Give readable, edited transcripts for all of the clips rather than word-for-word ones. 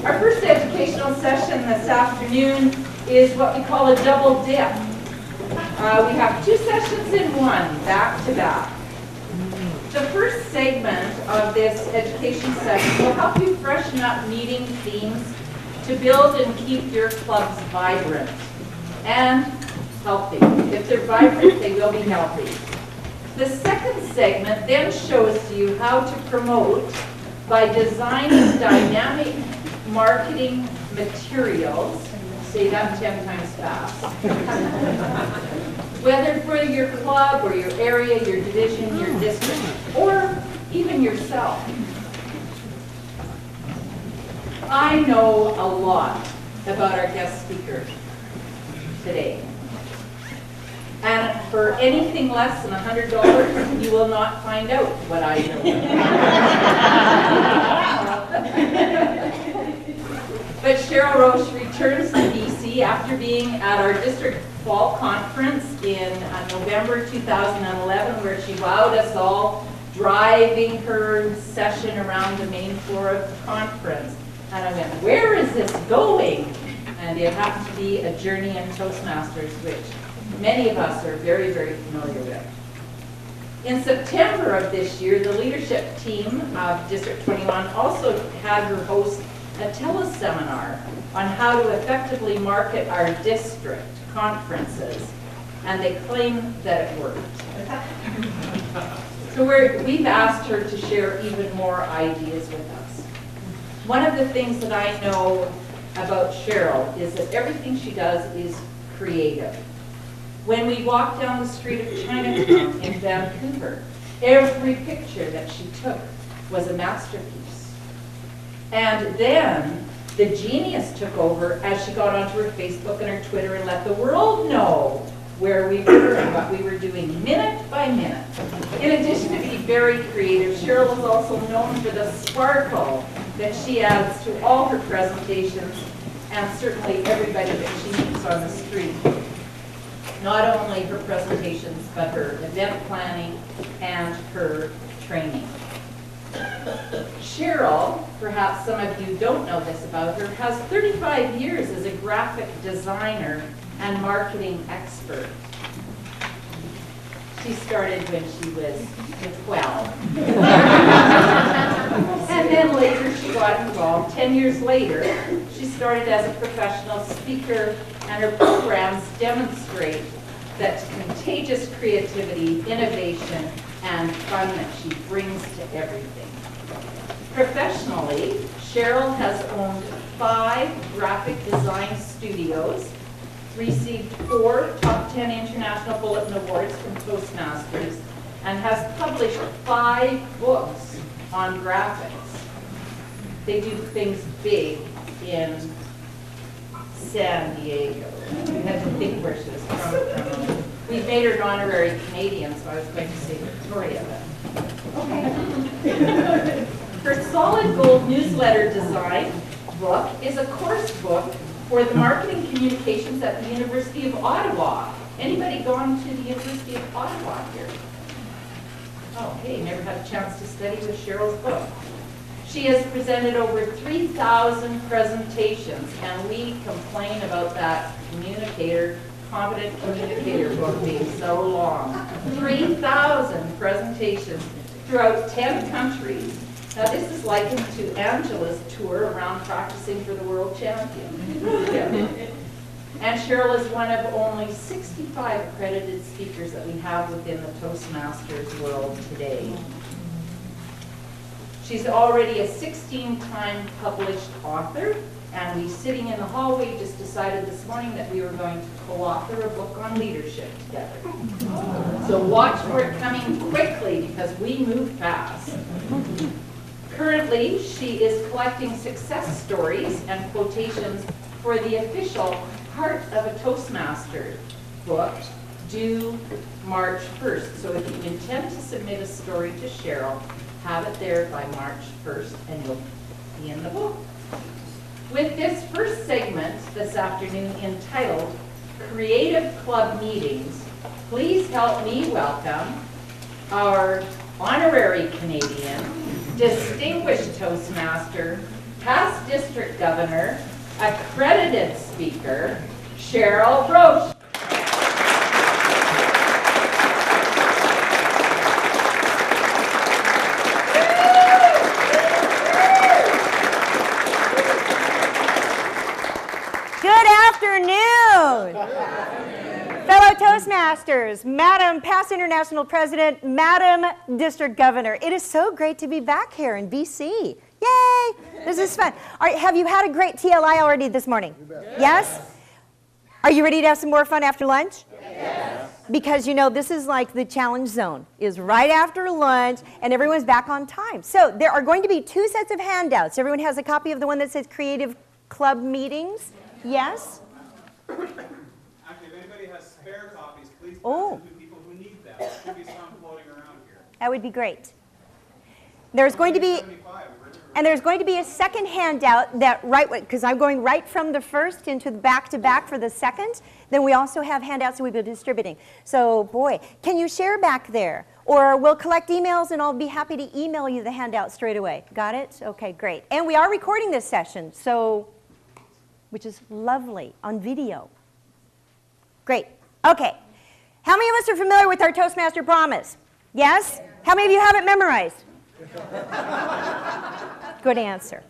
Our first educational session this afternoon is what we call a double dip. We have two sessions in one, back to back. The first segment of this education session will help you freshen up meeting themes to build and keep your clubs vibrant and healthy. If they're vibrant, they will be healthy. The second segment then shows you how to promote by designing dynamic marketing materials. Say that 10 times fast. Whether for your club or your area, your division, your district, or even yourself. I know a lot about our guest speaker today. And for anything less than $100, you will not find out what I know. But Sheryl Roushe returns to BC after being at our district fall conference in November 2011, where she wowed us all, driving her session around the main floor of the conference. And I went, where is this going? And it happened to be a journey in Toastmasters, which many of us are very, very familiar with. In September of this year, the leadership team of District 21 also had her host a teleseminar on how to effectively market our district conferences, and they claim that it worked. So we've asked her to share even more ideas with us. One of the things that I know about Sheryl is that everything she does is creative. When we walked down the street of Chinatown in Vancouver, every picture that she took was a masterpiece. And then the genius took over as she got onto her Facebook and her Twitter and let the world know where we were and what we were doing minute by minute. In addition to being very creative, Sheryl is also known for the sparkle that she adds to all her presentations and certainly everybody that she meets on the street. Not only her presentations, but her event planning and her training. Sheryl, perhaps some of you don't know this about her, has 35 years as a graphic designer and marketing expert. She started when she was 12. And then later she got involved. 10 years later, she started as a professional speaker, and her programs demonstrate that contagious creativity, innovation, and fun that she brings to everything. Professionally, Sheryl has owned 5 graphic design studios, received 4 top 10 International Bulletin Awards from Toastmasters, and has published 5 books on graphics. They do things big in San Diego. We had to think where she was from. We made her an honorary Canadian, so I was going to say Victoria, but okay. Her Solid Gold newsletter design book is a course book for the marketing communications at the University of Ottawa. Anybody gone to the University of Ottawa here? Oh, hey, never had a chance to study with Sheryl's book. She has presented over 3,000 presentations, and we complain about that competent communicator book being so long. 3,000 presentations throughout 10 countries. Now this is likened to Angela's tour around practicing for the world champion. Yeah. And Sheryl is one of only 65 accredited speakers that we have within the Toastmasters world today. She's already a 16-time published author, and we, sitting in the hallway, just decided this morning that we were going to co-author a book on leadership together. So watch for it coming quickly, because we move fast. Currently, she is collecting success stories and quotations for the official Heart of a Toastmaster book, due March 1st. So if you intend to submit a story to Sheryl, have it there by March 1st, and you'll be in the book. With this first segment this afternoon entitled Creative Club Meetings, please help me welcome our honorary Canadian, distinguished Toastmaster, past district governor, accredited speaker, Sheryl Roushe. Good afternoon, fellow Toastmasters, Madam Past International President, Madam District Governor. It is so great to be back here in BC. Yay! This is fun. All right, have you had a great TLI already this morning? Yes? Are you ready to have some more fun after lunch? Yes. Because you know, this is like the challenge zone, is right after lunch, and everyone's back on time. So there are going to be 2 sets of handouts. Everyone has a copy of the one that says Creative Club Meetings. Yes? Actually, if anybody has spare copies, please pass them to people who need them. There should be some floating around here. That would be great. There's going to be, and there's going to be a second handout that because I'm going right from the first into the back-to-back for the second. Then we also have handouts that we'll be distributing. So, boy, can you share back there? Or we'll collect emails and I'll be happy to email you the handout straight away. Got it? Okay, great. And we are recording this session, so, which is lovely, on video. Great. Okay. How many of us are familiar with our Toastmaster promise? Yes? How many of you have it memorized? Good answer.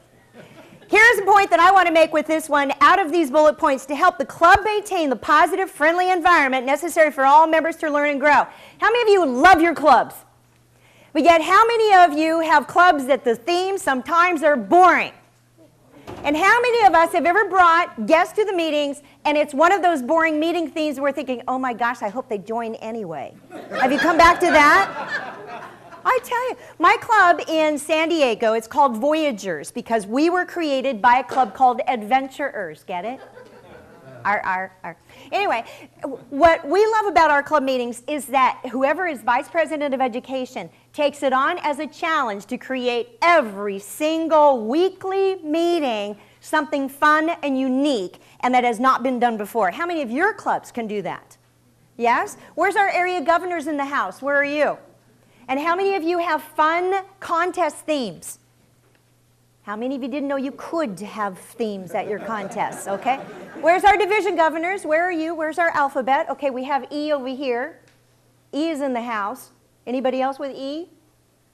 Here's a point that I want to make with this one out of these bullet points to help the club maintain the positive, friendly environment necessary for all members to learn and grow. How many of you love your clubs? But yet, how many of you have clubs that the themes sometimes are boring? And how many of us have ever brought guests to the meetings and it's one of those boring meeting themes where we're thinking, oh my gosh, I hope they join anyway? Have you come back to that? I tell you, my club in San Diego, it's called Voyagers because we were created by a club called Adventurers. Get it? Anyway, what we love about our club meetings is that whoever is Vice President of Education takes it on as a challenge to create every single weekly meeting something fun and unique and that has not been done before. How many of your clubs can do that? Yes? Where's our area governors in the house? Where are you? And how many of you have fun contest themes? How many of you didn't know you could have themes at your contests, okay? Where's our division governors? Where are you? Where's our alphabet? Okay, we have E over here. E is in the house. Anybody else with E?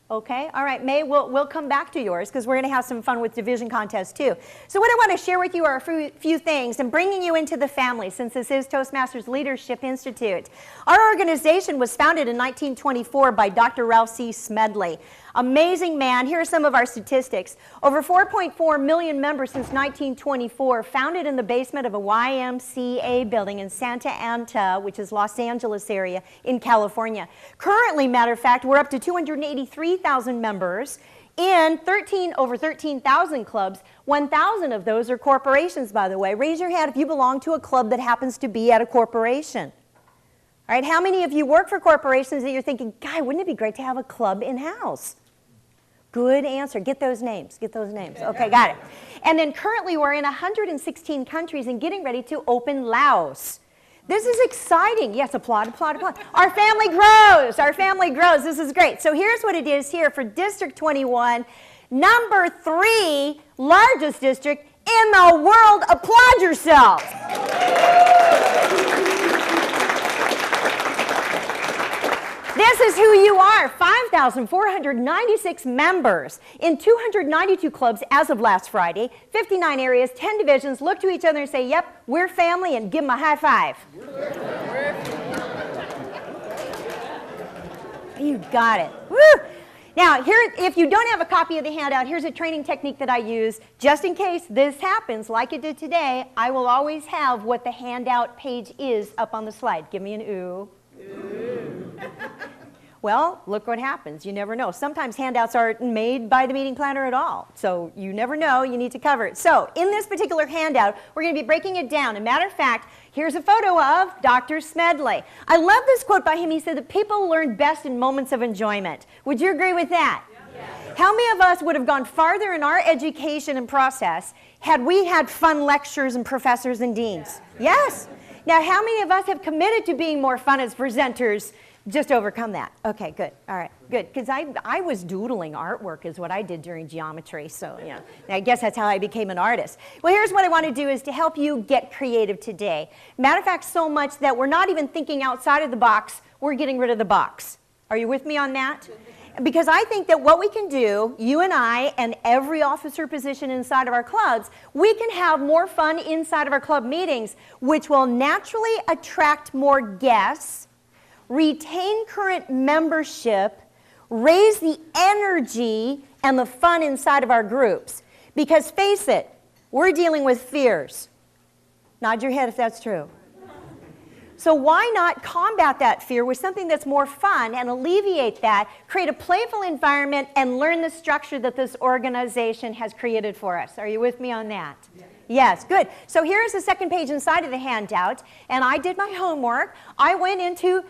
Okay, all right, May, we'll come back to yours because we're going to have some fun with division contests too. So what I want to share with you are a few things and bringing you into the family since this is Toastmasters Leadership Institute. Our organization was founded in 1924 by Dr. Roushe Smedley. Amazing man. Here are some of our statistics. Over 4.4 million members since 1924, founded in the basement of a YMCA building in Santa Ana, which is Los Angeles area in California. Currently, matter of fact, we're up to 283,000 members in over 13,000 clubs. 1,000 of those are corporations, by the way. Raise your hand if you belong to a club that happens to be at a corporation. All right, how many of you work for corporations that you're thinking, God, wouldn't it be great to have a club in-house? Good answer. Get those names. Get those names. Okay, got it. And then currently we're in 116 countries and getting ready to open Laos. This is exciting. Yes, applaud, applaud, applaud. Our family grows. Our family grows. This is great. So here's what it is here for District 21, number 3 largest district in the world. Applaud yourselves. This is who you are, 5,496 members in 292 clubs as of last Friday, 59 areas, 10 divisions. Look to each other and say, yep, we're family, and give them a high five. You got it. Woo! Now, here, if you don't have a copy of the handout, here's a training technique that I use. Just in case this happens, like it did today, I will always have what the handout page is up on the slide. Give me an ooh. Well, look what happens. You never know. Sometimes handouts aren't made by the meeting planner at all. So you never know. You need to cover it. So in this particular handout, we're going to be breaking it down. As a matter of fact, here's a photo of Dr. Smedley. I love this quote by him. He said that people learn best in moments of enjoyment. Would you agree with that? Yes. How many of us would have gone farther in our education and process had we had fun lectures and professors and deans? Yes. Now, how many of us have committed to being more fun as presenters Just overcome that. Okay, good. All right, good. Because I was doodling artwork is what I did during geometry. So, you know, I guess that's how I became an artist. Well, here's what I want to do is to help you get creative today. Matter of fact, so much that we're not even thinking outside of the box, we're getting rid of the box. Are you with me on that? Because I think that what we can do, you and I and every officer position inside of our clubs, we can have more fun inside of our club meetings, which will naturally attract more guests, retain current membership, raise the energy and the fun inside of our groups. Because face it, we're dealing with fears. Nod your head if that's true. So why not combat that fear with something that's more fun and alleviate that, create a playful environment, and learn the structure that this organization has created for us? Are you with me on that? Yes, good. So here's the second page inside of the handout, and I did my homework. I went into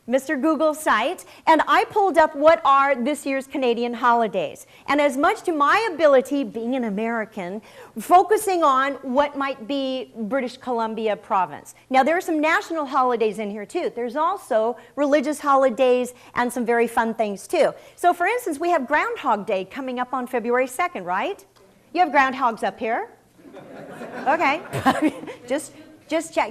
Mr. Google's site, and I pulled up what are this year's Canadian holidays. And as much to my ability, being an American, focusing on what might be British Columbia province. Now, there are some national holidays in here, too. There's also religious holidays and some very fun things, too. So, for instance, we have Groundhog Day coming up on February 2nd, right? You have groundhogs up here? Okay. Just check.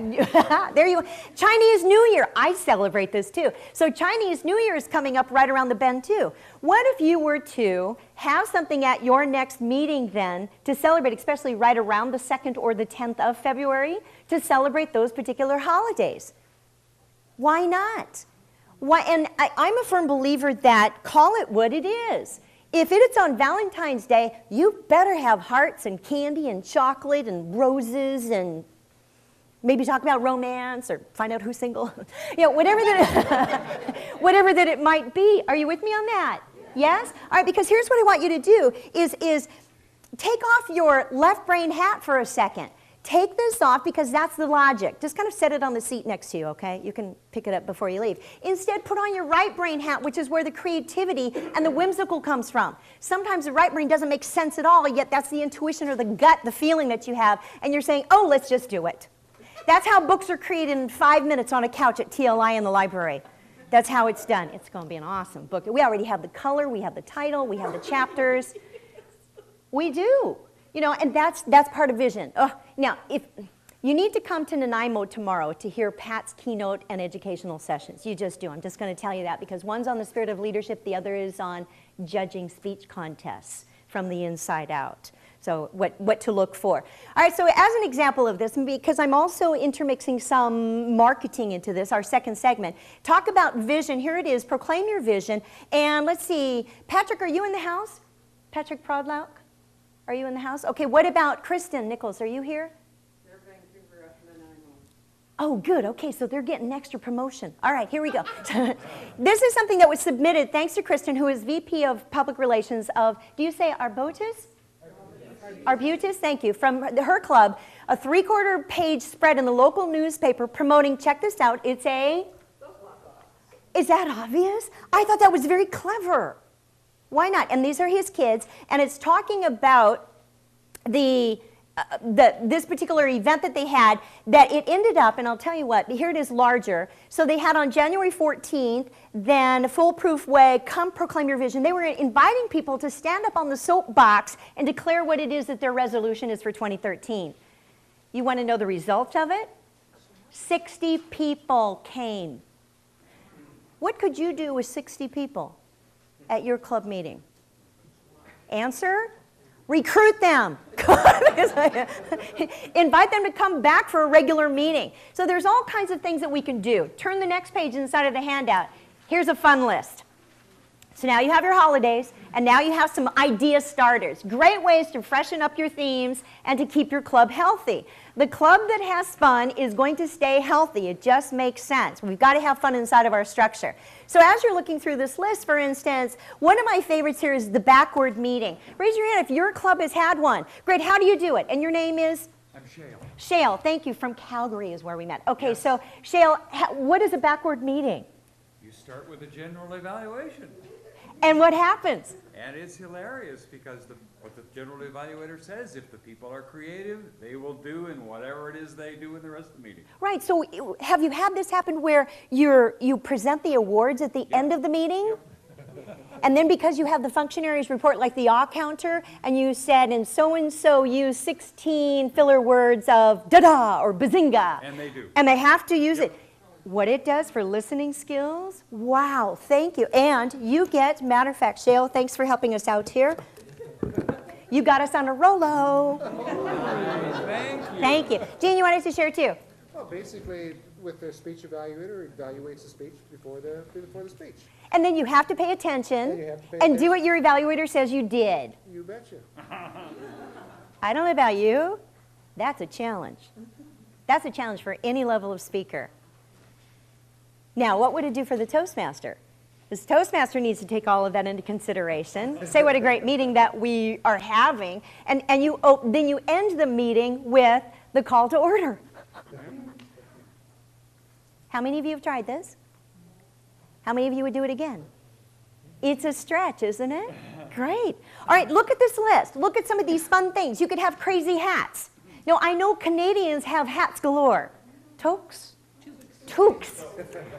There you go. Chinese New Year. I celebrate this too. So Chinese New Year is coming up right around the bend too. What if you were to have something at your next meeting then to celebrate, especially right around the 2nd or the 10th of February, to celebrate those particular holidays? Why not? Why? And I'm a firm believer that call it what it is. If it's on Valentine's Day, you better have hearts and candy and chocolate and roses and maybe talk about romance or find out who's single. You know, whatever that it might be. Are you with me on that? Yes? All right, because here's what I want you to do is take off your left brain hat for a second. Take this off because that's the logic. Just kind of set it on the seat next to you, okay? You can pick it up before you leave. Instead, put on your right brain hat, which is where the creativity and the whimsical comes from. Sometimes the right brain doesn't make sense at all, yet that's the intuition or the gut, the feeling that you have, and you're saying, oh, let's just do it. That's how books are created in 5 minutes on a couch at TLI in the library. That's how it's done. It's going to be an awesome book. We already have the color, we have the title, we have the chapters. We do. You know, and that's part of vision. Now, if you need to come to Nanaimo tomorrow to hear Pat's keynote and educational sessions. You just do. I'm just going to tell you that because one's on the spirit of leadership, the other is on judging speech contests from the inside out. So what to look for. All right, so as an example of this, because I'm also intermixing some marketing into this, our second segment, talk about vision. Here it is, proclaim your vision. And let's see, Patrick, are you in the house? Patrick Prodlock, are you in the house? Okay, what about Kristen Nichols, are you here? They're Vancouver at Nanaimo. Oh, good, okay, so they're getting extra promotion. All right, here we go. This is something that was submitted, thanks to Kristen, who is VP of Public Relations of, do you say Arbutus? Arbutus, thank you, from her club, a 3/4 page spread in the local newspaper promoting, check this out, it's a, is that obvious? I thought that was very clever. Why not? And these are his kids, and it's talking about this particular event that they had, that it ended up, and I'll tell you what, here it is larger. So they had on January 14th, then Foolproof Way, come proclaim your vision. They were inviting people to stand up on the soapbox and declare what it is that their resolution is for 2013. You want to know the result of it? 60 people came. What could you do with 60 people at your club meeting? Answer? Recruit them. Invite them to come back for a regular meeting. So there's all kinds of things that we can do. Turn the next page inside of the handout. Here's a fun list. So now you have your holidays, and now you have some idea starters. Great ways to freshen up your themes and to keep your club healthy. The club that has fun is going to stay healthy. It just makes sense. We've got to have fun inside of our structure. So as you're looking through this list, for instance, one of my favorites here is the backward meeting. Raise your hand if your club has had one. Great, how do you do it? And your name is? I'm Sheryl. Sheryl, thank you. From Calgary is where we met. Okay, yes. So Sheryl, what is a backward meeting? You start with a general evaluation. And what happens? And it's hilarious because what the general evaluator says, if the people are creative, they will do in whatever it is they do in the rest of the meeting. Right, so have you had this happen where you present the awards at the end of the meeting? And then because you have the functionaries report like the awe counter, and you said, and so used 16 filler words of da-da or bazinga. And they do. And they have to use it. What it does for listening skills, wow, thank you. And you get, matter of fact, Sheryl, thanks for helping us out here. You got us on a Rolo. Thank you. Thank you. Jean, you wanted to share too? Well, basically, with the speech evaluator, it evaluates the speech before the speech. And then you have to pay attention And you have to pay and do attention. what your evaluator says you did. You betcha. I don't know about you. That's a challenge. That's a challenge for any level of speaker. Now, what would it do for the Toastmaster? This Toastmaster needs to take all of that into consideration. Say what a great meeting that we are having, and then you end the meeting with the call to order. How many of you have tried this? How many of you would do it again? It's a stretch, isn't it? Great. All right, look at this list. Look at some of these fun things. You could have crazy hats. Now, I know Canadians have hats galore. Toques? Toques.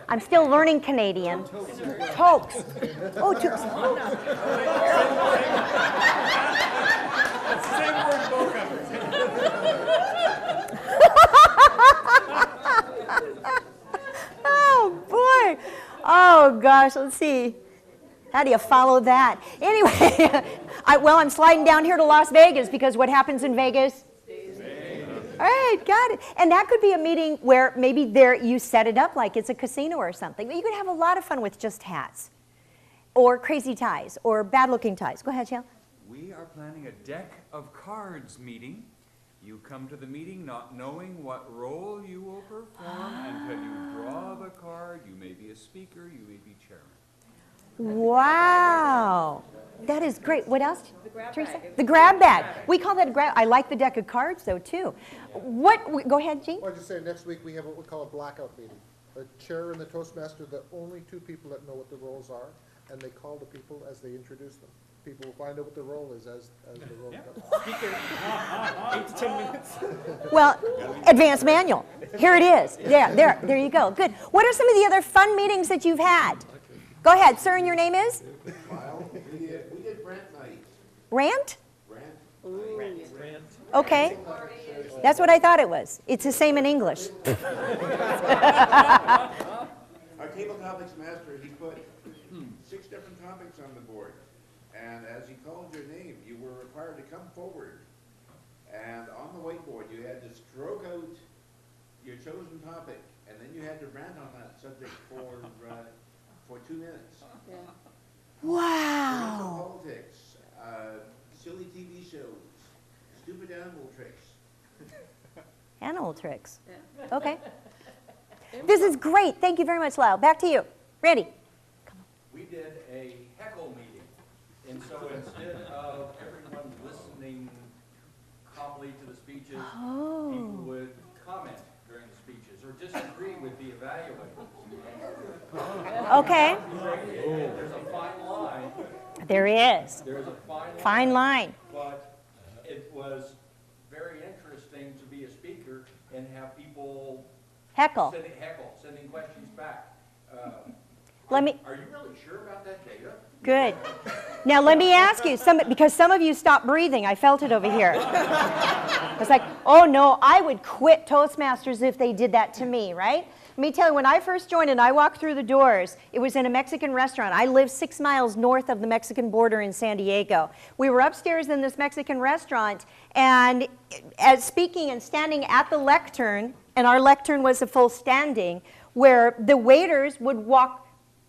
I'm still learning Canadian. Toques. Oh, toques. Same word both of Oh, boy. Oh, gosh, let's see. How do you follow that? Anyway, I'm sliding down here to Las Vegas because what happens in Vegas? All right, got it. And that could be a meeting where maybe you set it up like it's a casino or something. But you could have a lot of fun with just hats or crazy ties or bad-looking ties. Go ahead, Sheryl. We are planning a deck of cards meeting. You come to the meeting not knowing what role you will perform until you draw the card. You may be a speaker, you may be chairman. Wow. That is great. What else? The grab bag. The grab bag. We call that a grab. I like the deck of cards, though, too. Go ahead, Jean. Well, I just say next week we have what we call a blackout meeting. The chair and the Toastmaster, the only two people that know what the roles are, and they call the people as they introduce them. People will find out what the role is as the role comes. 8 to 10 minutes. Well, advanced manual. Here it is. Yeah, there you go. Good. What are some of the other fun meetings that you've had? Go ahead, sir, and your name is? Well, we did rant night. Rant? Rant. Okay. That's what I thought it was. It's the same in English. Our table topics master, he put 6 different topics on the board. And as he called your name, you were required to come forward. And on the whiteboard, you had to stroke out your chosen topic, and then you had to rant on that subject for 2 minutes. Yeah. Wow. Politics, silly TV shows, stupid animal tricks. Animal tricks. Yeah. Okay. This is great. Thank you very much, Lyle. Back to you. Randy. We did a heckle meeting, and so instead of everyone listening calmly to the speeches, people would comment during the speeches or disagree with the evaluators. Okay. There's a fine line. There is. There's a Fine line. But it was very interesting to be a speaker and have people Heckle. sending questions back. Let me. Are you really sure about that data? Good. Now let me ask you, because some of you stopped breathing. I felt it over here. I was like, oh no, I would quit Toastmasters if they did that to me, right? Let me tell you, when I first joined and I walked through the doors, it was in a Mexican restaurant. I live 6 miles north of the Mexican border in San Diego. We were upstairs in this Mexican restaurant, and as speaking and standing at the lectern, and our lectern was a full standing, where the waiters would walk.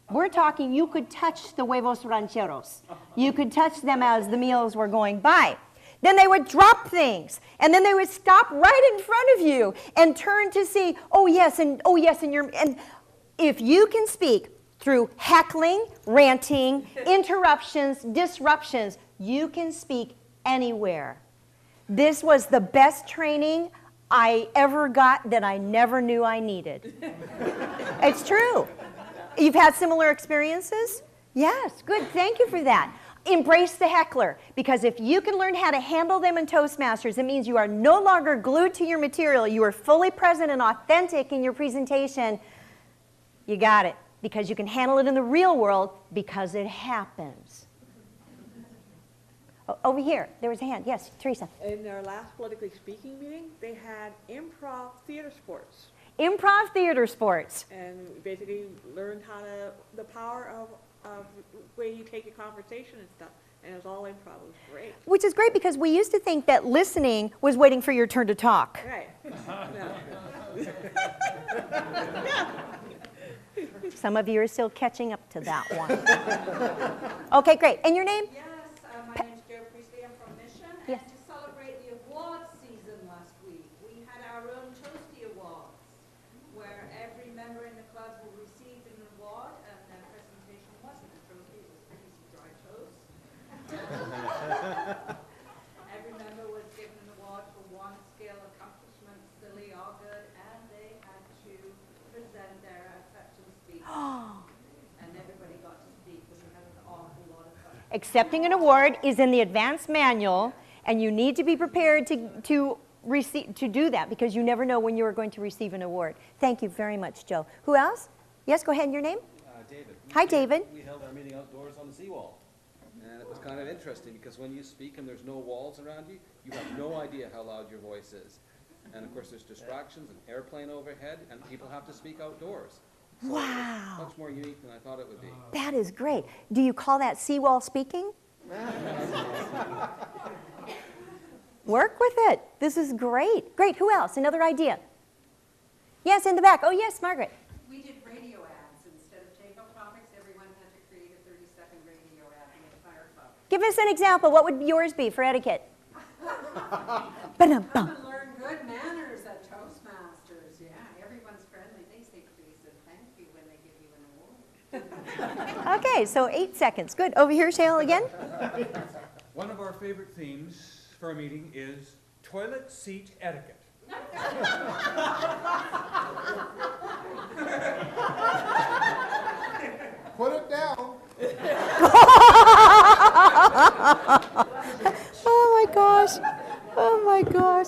We're talking, you could touch the huevos rancheros. You could touch them as the meals were going by. Then they would drop things, and then they would stop right in front of you and turn to see, oh yes, and if you can speak through heckling, ranting, interruptions, disruptions, you can speak anywhere. This was the best training I ever got that I never knew I needed. It's true. You've had similar experiences? Yes, good. Thank you for that. Embrace the heckler, because if you can learn how to handle them in Toastmasters, it means you are no longer glued to your material. You are fully present and authentic in your presentation. You got it, because you can handle it in the real world, because it happens. Over here, there was a hand. Yes, Teresa. In our last politically speaking meeting, they had improv theater sports. Improv theater sports. And we basically learned the power of way you take a conversation and stuff. And it was all improv. It was great. Which is great, because we used to think that listening was waiting for your turn to talk. Right. Some of you are still catching up to that one. Okay, great. And your name? Yes, my name's Joe Priestley. I'm from Mission. Yes. And to celebrate the awards season last week, we had our own Toasty Awards, where every member in the club will receive an award, and their presentation wasn't a trophy, it was a piece of dry toast. Every member was given an award for one skill, accomplishment, silly or good, and they had to present their acceptance speech. And everybody got to speak, and we had an awful lot of fun. Accepting an award is in the advanced manual, and you need to be prepared to do that, because you never know when you are going to receive an award. Thank you very much, Joe. Who else? Yes, go ahead. And your name? David. Hi, David. We held our meeting outdoors on the seawall. And it was kind of interesting, because when you speak and there's no walls around you, you have no idea how loud your voice is. And of course there's distractions, an airplane overhead, and people have to speak outdoors. So Wow. Much more unique than I thought it would be. That is great. Do you call that seawall speaking? Work with it. This is great. Great. Who else? Another idea? Yes, in the back. Oh, yes, Margaret. We did radio ads. Instead of take-home comics, everyone had to create a 30-second radio ad in the entire club. Give us an example. What would yours be for etiquette? Ba-dum-bum. Come and learn good manners at Toastmasters. Yeah, everyone's friendly. They say please and thank you when they give you an award. Okay, so 8 seconds. Good. Over here, Sheryl, again. One of our favorite themes for a meeting is toilet seat etiquette. Put it down. Oh my gosh. Oh my gosh.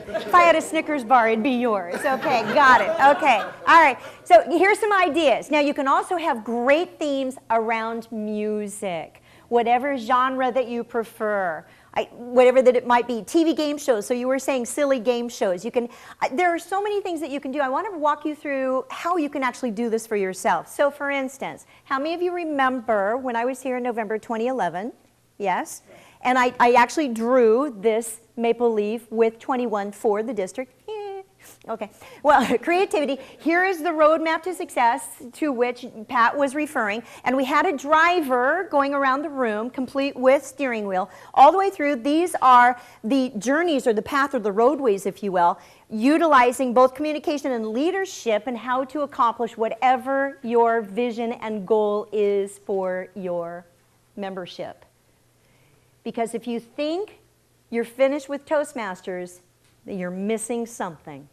If I had a Snickers bar, it'd be yours. Okay, got it. Okay. All right. So here's some ideas. Now, you can also have great themes around music, whatever genre that you prefer. Whatever that it might be, TV game shows. So you were saying silly game shows. You can. There are so many things that you can do. I want to walk you through how you can actually do this for yourself. So, for instance, how many of you remember when I was here in November 2011? Yes. And I actually drew this maple leaf with 21 for the district. Okay. Well, creativity. Here is the roadmap to success to which Pat was referring. And we had a driver going around the room, complete with steering wheel, all the way through. These are the journeys, or the path, or the roadways, if you will, utilizing both communication and leadership and how to accomplish whatever your vision and goal is for your membership. Because if you think you're finished with Toastmasters, then you're missing something,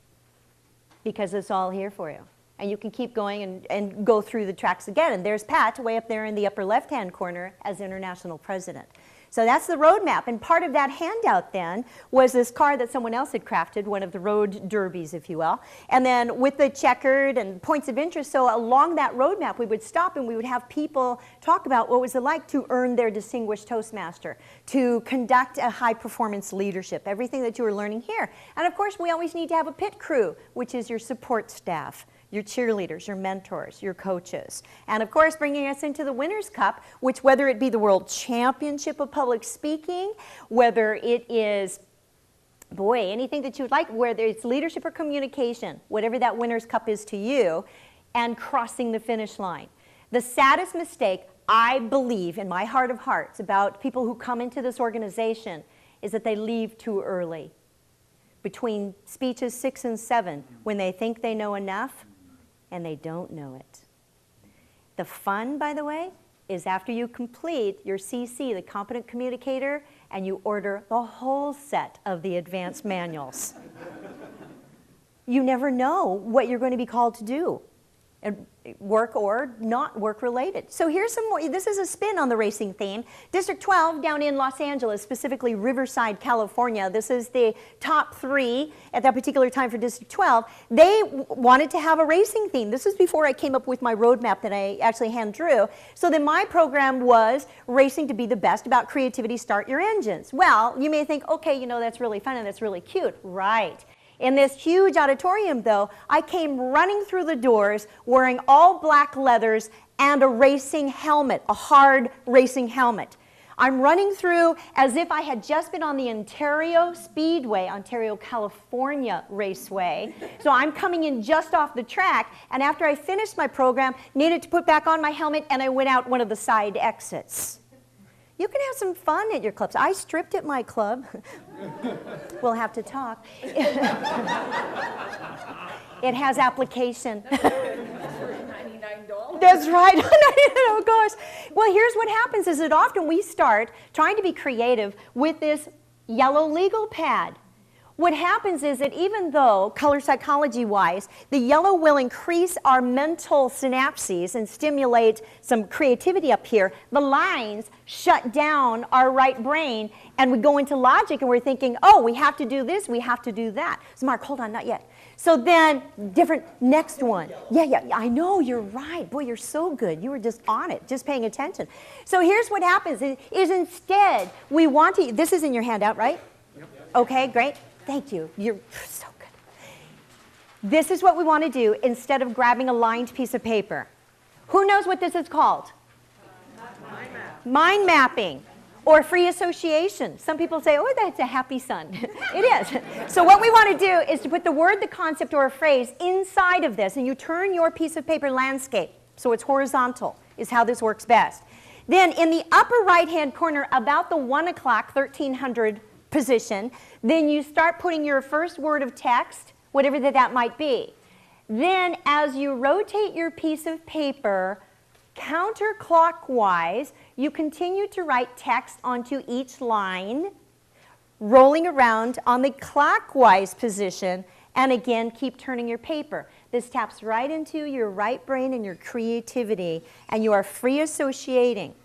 because it's all here for you. And you can keep going and go through the tracks again. And there's Pat way up there in the upper left-hand corner as international president. So that's the roadmap. And part of that handout then was this card that someone else had crafted, one of the road derbies, if you will. And then with the checkered and points of interest, so along that roadmap we would stop and we would have people talk about what was it like to earn their distinguished Toastmaster, to conduct a high-performance leadership, everything that you were learning here. And of course, we always need to have a pit crew, which is your support staff, your cheerleaders, your mentors, your coaches. And of course, bringing us into the Winners' Cup, which whether it be the World Championship of Public Speaking, whether it is, boy, anything that you would like, whether it's leadership or communication, whatever that Winners' Cup is to you, and crossing the finish line. The saddest mistake, I believe, in my heart of hearts, about people who come into this organization is that they leave too early. Between speeches 6 and 7, when they think they know enough, and they don't know it. The fun, by the way, is after you complete your CC, the Competent Communicator, and you order the whole set of the advanced manuals. You never know what you're going to be called to do. and work or not work related. So here's some more, this is a spin on the racing theme. District 12 down in Los Angeles, specifically Riverside, California. This is the top 3 at that particular time for District 12. They wanted to have a racing theme. This is before I came up with my roadmap that I actually hand drew. So then my program was Racing to be the Best, about creativity, start your engines. Well, you may think, okay, you know, that's really fun and that's really cute. Right. In this huge auditorium, though, I came running through the doors wearing all black leathers and a racing helmet, a hard racing helmet. I'm running through as if I had just been on the Ontario Speedway, Ontario, California Raceway. So I'm coming in just off the track, and after I finished my program, needed to put back on my helmet, and I went out one of the side exits. You can have some fun at your clubs. I stripped at my club. We'll have to talk. It has application. $99. That's right. Oh gosh. Well, here's what happens is that often we start trying to be creative with this yellow legal pad. What happens is that even though, color psychology-wise, the yellow will increase our mental synapses and stimulate some creativity up here, the lines shut down our right brain, and we go into logic, and we're thinking, oh, we have to do this, we have to do that. So Mark, hold on, not yet. So then, next one. Yeah, I know, you're right. Boy, you're so good. You were just on it, just paying attention. So here's what happens, is instead, we want to, this is in your handout, right? Yep. Okay, great. Thank you. You're so good. This is what we want to do instead of grabbing a lined piece of paper. Who knows what this is called? Mind mapping or free association. Some people say, oh, that's a happy son. It is. So what we want to do is to put the word, the concept, or a phrase inside of this, and you turn your piece of paper landscape so it's horizontal, is how this works best. Then in the upper right-hand corner, about the 1 o'clock, 1300 position, then you start putting your first word of text, whatever that might be. Then as you rotate your piece of paper counterclockwise, you continue to write text onto each line, rolling around on the clockwise position, and again keep turning your paper. This taps right into your right brain and your creativity, and you are free associating.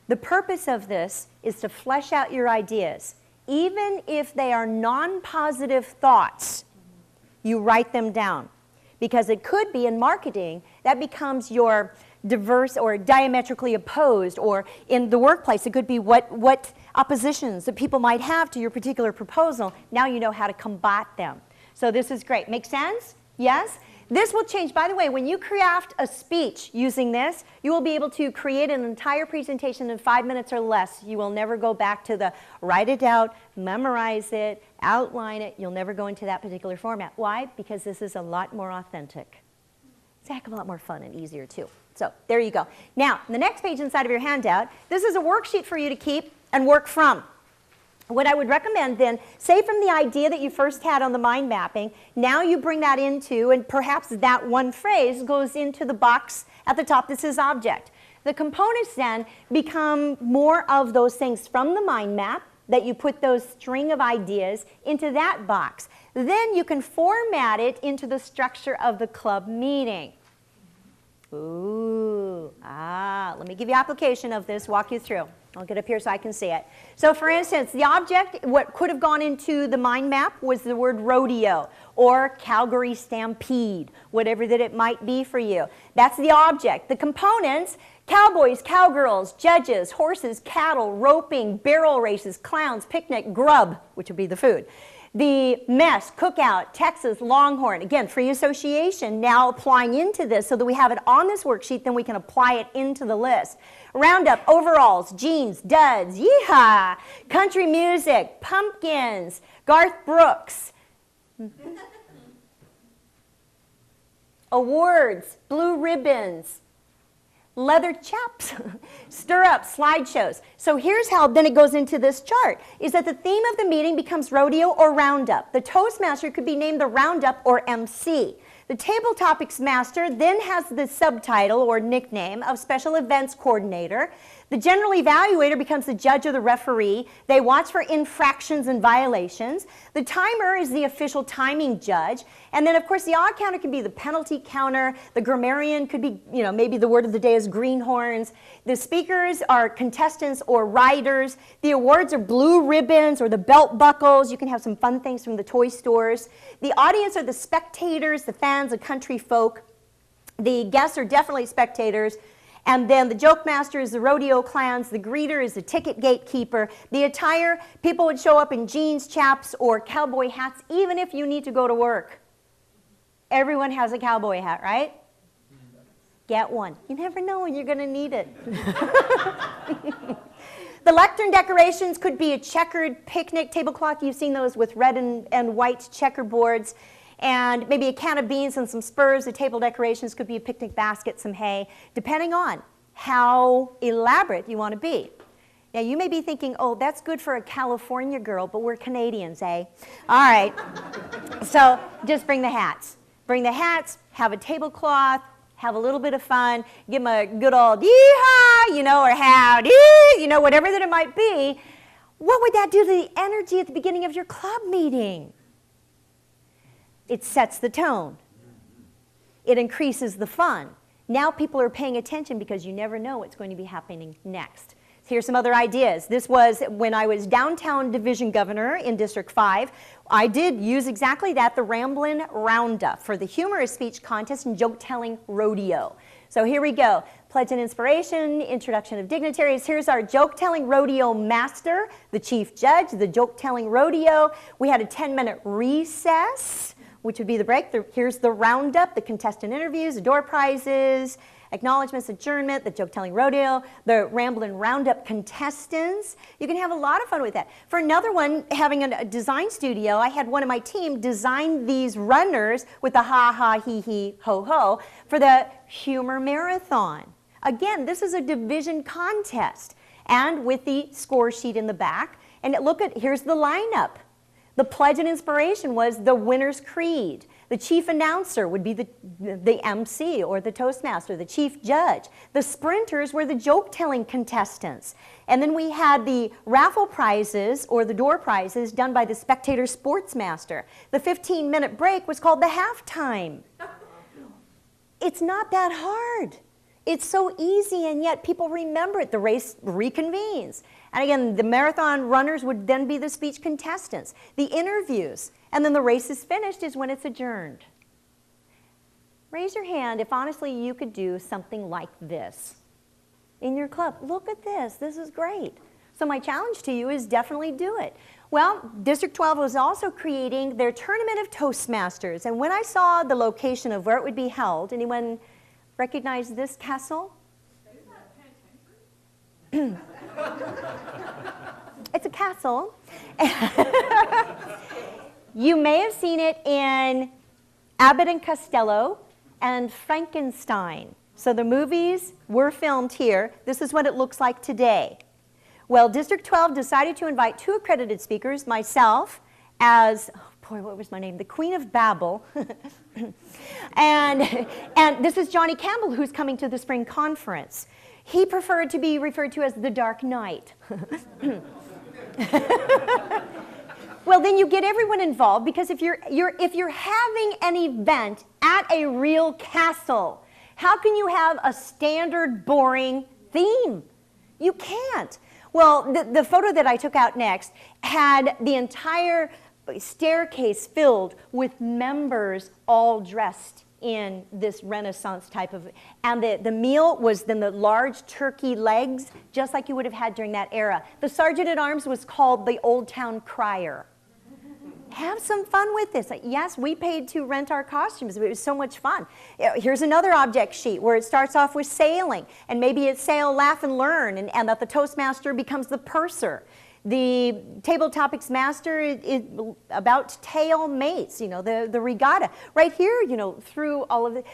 The purpose of this is to flesh out your ideas. Even if they are non-positive thoughts, you write them down. Because it could be in marketing, that becomes your diverse or diametrically opposed, or in the workplace, it could be what oppositions that people might have to your particular proposal. Now you know how to combat them. So this is great. Make sense? Yes? This will change. By the way, when you craft a speech using this, you will be able to create an entire presentation in 5 minutes or less. You will never go back to the write it out, memorize it, outline it. You'll never go into that particular format. Why? Because this is a lot more authentic. It's a heck of a lot more fun and easier too. So there you go. Now, the next page inside of your handout, this is a worksheet for you to keep and work from. What I would recommend then, say from the idea that you first had on the mind mapping, now you bring that into, and perhaps that one phrase goes into the box at the top that says object. The components then become more of those things from the mind map, that you put those string of ideas into that box. Then you can format it into the structure of the club meeting. Ooh, let me give you application of this, walk you through. I'll get up here so I can see it. So for instance, the object, what could have gone into the mind map was the word rodeo or Calgary Stampede, whatever that it might be for you. That's the object. The components, cowboys, cowgirls, judges, horses, cattle, roping, barrel races, clowns, picnic, grub, which would be the food. The mess, cookout, Texas, Longhorn, again, free association, now applying into this so that we have it on this worksheet, then we can apply it into the list. Roundup, overalls, jeans, duds, yeehaw, country music, pumpkins, Garth Brooks, awards, blue ribbons, leather chaps, stirrups, slideshows. So here's how then it goes into this chart, is that the theme of the meeting becomes rodeo or roundup. The Toastmaster could be named the roundup or MC. The table topics master then has the subtitle or nickname of special events coordinator. The general evaluator becomes the judge or the referee. They watch for infractions and violations. The timer is the official timing judge. And then, of course, the odd counter can be the penalty counter. The grammarian could be, maybe the word of the day is greenhorns. The speakers are contestants or riders. The awards are blue ribbons or the belt buckles. You can have some fun things from the toy stores. The audience are the spectators, the fans, the country folk. The guests are definitely spectators. And then the joke master is the rodeo clowns, the greeter is the ticket gatekeeper. The attire, people would show up in jeans, chaps, or cowboy hats, even if you need to go to work. Everyone has a cowboy hat, right? Get one. You never know when you're going to need it. The lectern decorations could be a checkered picnic tablecloth. You've seen those with red and white checkerboards. And maybe a can of beans and some spurs. The table decorations could be a picnic basket, some hay, depending on how elaborate you want to be. Now, you may be thinking, oh, that's good for a California girl, but we're Canadians, eh? All right. So just bring the hats. Bring the hats, have a tablecloth, have a little bit of fun, give them a good old yee-haw, or howdy, whatever that it might be. What would that do to the energy at the beginning of your club meeting? It sets the tone. It increases the fun. Now people are paying attention because you never know what's going to be happening next. Here's some other ideas. This was when I was downtown division governor in District 5. I did use exactly that, the Ramblin' Roundup, for the humorous speech contest and joke-telling rodeo. So here we go. Pledge and inspiration, introduction of dignitaries. Here's our joke-telling rodeo master, the chief judge, the joke-telling rodeo. We had a 10-minute recess, which would be the break. Here's the roundup, the contestant interviews, the door prizes, acknowledgments, adjournment, the joke-telling rodeo, the Ramblin' Roundup contestants. You can have a lot of fun with that. For another one, having a design studio, I had one of my team design these runners with the ha-ha, hee-hee, ho-ho for the humor marathon. Again, this is a division contest, and with the score sheet in the back. And here's the lineup. The pledge and inspiration was the winner's creed. The chief announcer would be the MC or the Toastmaster, the chief judge. The sprinters were the joke-telling contestants. And then we had the raffle prizes or the door prizes done by the spectator sportsmaster. The 15-minute break was called the halftime. It's not that hard. It's so easy, and yet people remember it. The race reconvenes. And again, the marathon runners would then be the speech contestants. The interviews, and then the race is finished is when it's adjourned. Raise your hand if honestly you could do something like this in your club. Look at this. This is great. So my challenge to you is definitely do it. Well, District 12 was also creating their Tournament of Toastmasters. And when I saw the location of where it would be held, anyone recognize this castle? It's a castle. You may have seen it in Abbott and Costello and Frankenstein. So the movies were filmed here. This is what it looks like today. Well, District 12 decided to invite 2 accredited speakers, myself as, oh boy, what was my name? The Queen of Babel. and this is Johnny Campbell, who's coming to the spring conference. He preferred to be referred to as the Dark Knight. Well, then you get everyone involved, because if you're having an event at a real castle, how can you have a standard boring theme? You can't. Well, the photo that I took out next had the entire staircase filled with members all dressed in this Renaissance type of, and the meal was then the large turkey legs, just like you would have had during that era. The Sergeant at Arms was called the Old Town Crier. Have some fun with this. Yes, we paid to rent our costumes, but it was so much fun. Here's another object sheet where it starts off with sailing, and maybe it's sail, laugh, and learn, and that the Toastmaster becomes the purser. The table topics master is about tail mates, the regatta. Right here, through all of the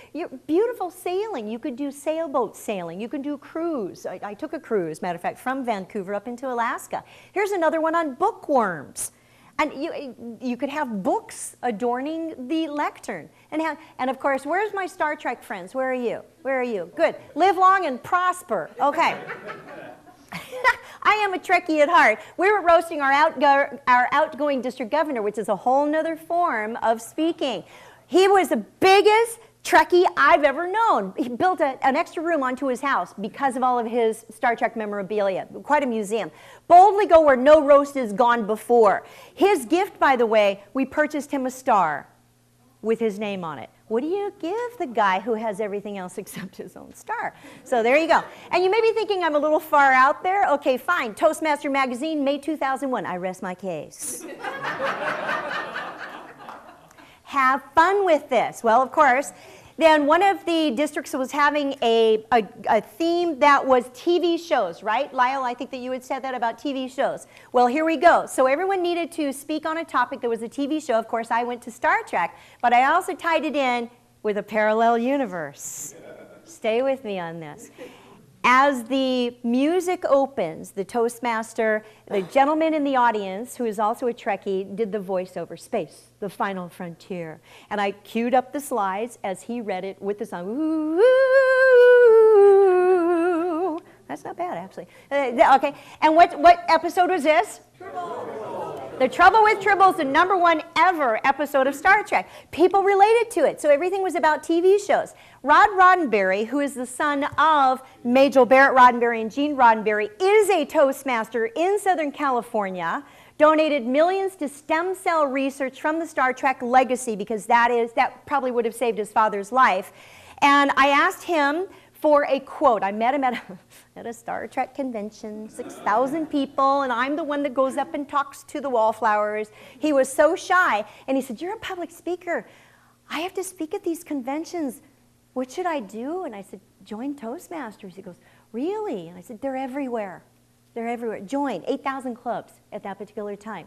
beautiful sailing. You could do sailboat sailing. You can do cruise. I took a cruise, matter of fact, from Vancouver up into Alaska. Here's another one on bookworms. And you could have books adorning the lectern. And of course, where's my Star Trek friends? Where are you? Where are you? Good. Live long and prosper. Okay. I am a Trekkie at heart. We were roasting our outgoing district governor, which is a whole nother form of speaking. He was the biggest Trekkie I've ever known. He built an extra room onto his house because of all of his Star Trek memorabilia. Quite a museum. Boldly go where no roast has gone before. His gift, by the way, we purchased him a star with his name on it. What do you give the guy who has everything else except his own star? So there you go. And you may be thinking I'm a little far out there. Okay, fine. Toastmaster Magazine, May 2001. I rest my case. Have fun with this. Well, of course, then one of the districts was having a theme that was TV shows, right? Lyle, I think that you had said that about TV shows. Well, here we go. So everyone needed to speak on a topic that was a TV show. Of course, I went to Star Trek, but I also tied it in with a parallel universe. Stay with me on this. As the music opens, the Toastmaster, the gentleman in the audience, who is also a Trekkie, did the voiceover, Space, the Final Frontier. And I queued up the slides as he read it with the song. Ooh, ooh. That's not bad, actually. Okay, and what episode was this? The Trouble with Tribble is the #1 ever episode of Star Trek. People related to it, so everything was about TV shows. Rod Roddenberry, who is the son of Major Barrett Roddenberry and Gene Roddenberry, is a Toastmaster in Southern California, donated millions to stem cell research from the Star Trek legacy, because that probably would have saved his father's life. And I asked him for a quote. I met him at a Star Trek convention, 6,000 people, and I'm the one that goes up and talks to the wallflowers. He was so shy, and he said, "You're a public speaker. I have to speak at these conventions. What should I do?" And I said, "Join Toastmasters." He goes, "Really?" And I said, "They're everywhere. They're everywhere. Join 8,000 clubs at that particular time."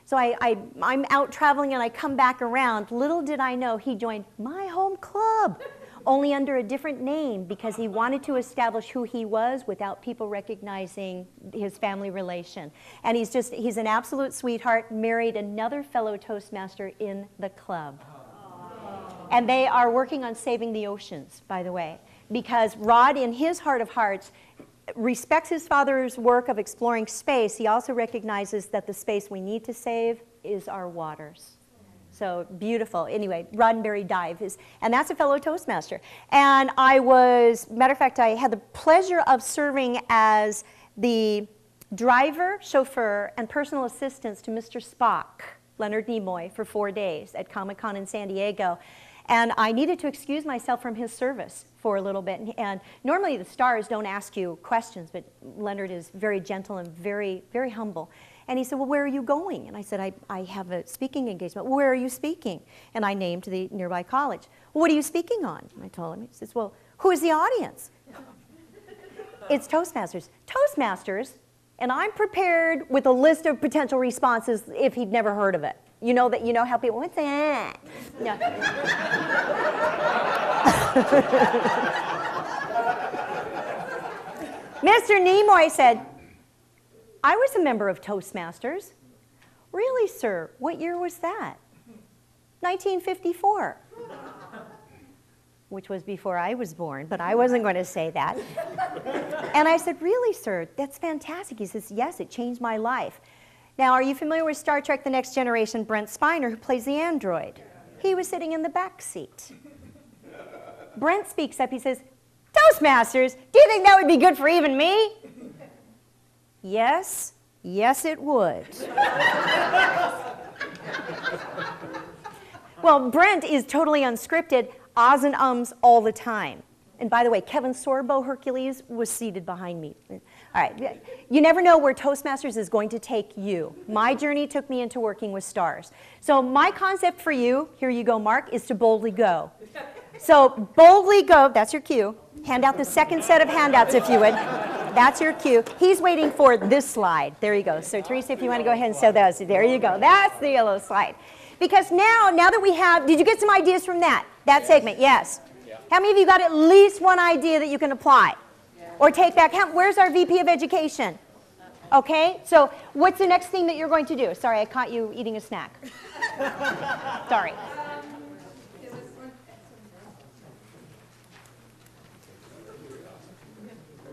So I'm out traveling, and I come back around. Little did I know he joined my home club, only under a different name, because he wanted to establish who he was without people recognizing his family relation. And he's an absolute sweetheart, married another fellow Toastmaster in the club. And they are working on saving the oceans, by the way, because Rod, in his heart of hearts, respects his father's work of exploring space. He also recognizes that the space we need to save is our waters. So beautiful. Anyway, Roddenberry Dive and that's a fellow Toastmaster. And matter of fact, I had the pleasure of serving as the driver, chauffeur, and personal assistant to Mr. Spock, Leonard Nimoy, for 4 days at Comic-Con in San Diego. And I needed to excuse myself from his service for a little bit. And normally the stars don't ask you questions, but Leonard is very gentle and very, very humble. And he said, "Well, where are you going?" And I said, I have a speaking engagement. "Where are you speaking?" And I named the nearby college. "Well, what are you speaking on?" And I told him. He says, "Well, who is the audience?" "It's Toastmasters." "Toastmasters?" And I'm prepared with a list of potential responses if he'd never heard of it. You know how people, "What's that?" Yeah. Mr. Nimoy said, "I was a member of Toastmasters." "Really, sir? What year was that?" 1954. Which was before I was born, but I wasn't going to say that. And I said, "Really, sir? That's fantastic." He says, "Yes, it changed my life." Now, are you familiar with Star Trek The Next Generation, Brent Spiner, who plays the android? He was sitting in the back seat. Brent speaks up. He says, "Toastmasters, do you think that would be good for even me?" Yes, it would. Well, Brent is totally unscripted, ahs and ums all the time. And by the way, Kevin Sorbo, Hercules, was seated behind me. All right, you never know where Toastmasters is going to take you. My journey took me into working with stars. So my concept for you, here you go, Mark, is to boldly go. So boldly go, that's your cue. Hand out the second set of handouts if you would. That's your cue. He's waiting for this slide. There you go. So Teresa, if you want to go ahead and show those. There you go. That's the yellow slide. Because now that we have, did you get some ideas from that segment? Yes. How many of you got at least one idea that you can apply or take back? Where's our VP of Education? Okay, so what's the next thing that you're going to do? Sorry, I caught you eating a snack. Sorry.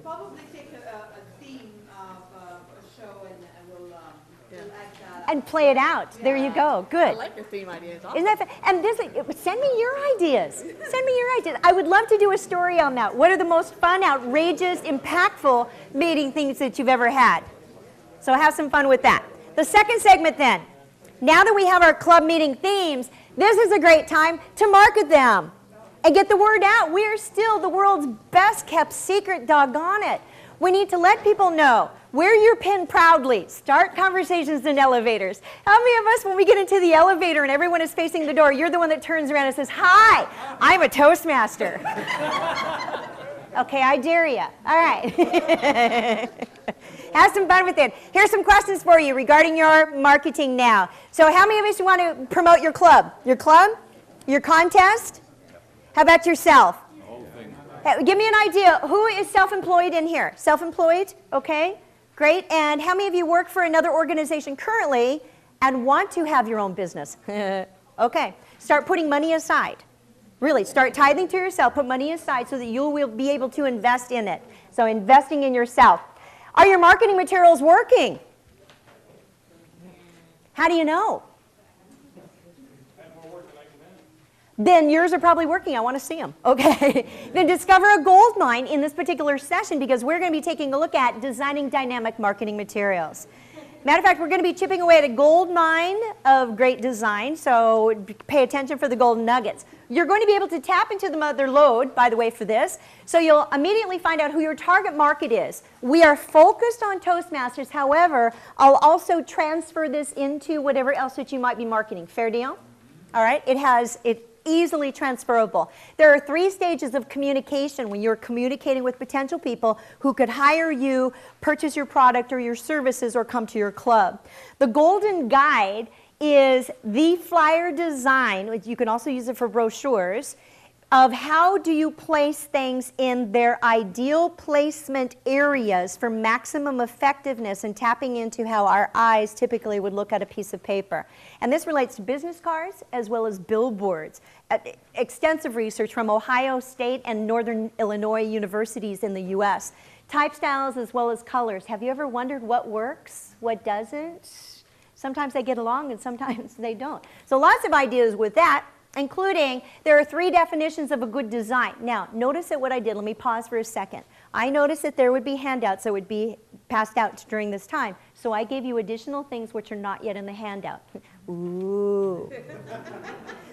Probably take a theme And play it out. There you go. Good. I like your theme ideas. Isn't that fun? And this, send me your ideas. Send me your ideas. I would love to do a story on that. What are the most fun, outrageous, impactful meeting things that you've ever had? So have some fun with that. The second segment then. Now that we have our club meeting themes, this is a great time to market them and get the word out. We are still the world's best kept secret, doggone it. We need to let people know. Wear your pin proudly. Start conversations in elevators. How many of us, when we get into the elevator and everyone is facing the door, you're the one that turns around and says, "Hi, I'm a Toastmaster." Okay, I dare you. All right. Have some fun with it. Here's some questions for you regarding your marketing now. So how many of us want to promote your club? Your club? Your contest? How about yourself? Give me an idea. Who is self-employed in here? Self-employed? Okay, great. And how many of you work for another organization currently and want to have your own business? Okay, start putting money aside. Really, start tithing to yourself. Put money aside so that you will be able to invest in it. So investing in yourself. Are your marketing materials working? How do you know? Then yours are probably working. I want to see them. Okay. Then discover a gold mine in this particular session because we're going to be taking a look at designing dynamic marketing materials. Matter of fact, we're going to be chipping away at a gold mine of great design, so pay attention for the golden nuggets. You're going to be able to tap into the mother lode, by the way, for this, so you'll immediately find out who your target market is. We are focused on Toastmasters. However, I'll also transfer this into whatever else that you might be marketing. Fair deal? All right. It's easily transferable. There are 3 stages of communication when you're communicating with potential people who could hire you, purchase your product or your services, or come to your club. The golden guide is the flyer design, which you can also use it for brochures, of how do you place things in their ideal placement areas for maximum effectiveness and tapping into how our eyes typically would look at a piece of paper. And this relates to business cards as well as billboards. Extensive research from Ohio State and Northern Illinois universities in the U.S. Type styles as well as colors. Have you ever wondered what works, what doesn't? Sometimes they get along and sometimes they don't. So lots of ideas with that, including there are 3 definitions of a good design. Now, notice that what I did, let me pause for a second. I noticed that there would be handouts that would be passed out during this time. So I gave you additional things which are not yet in the handout. Ooh.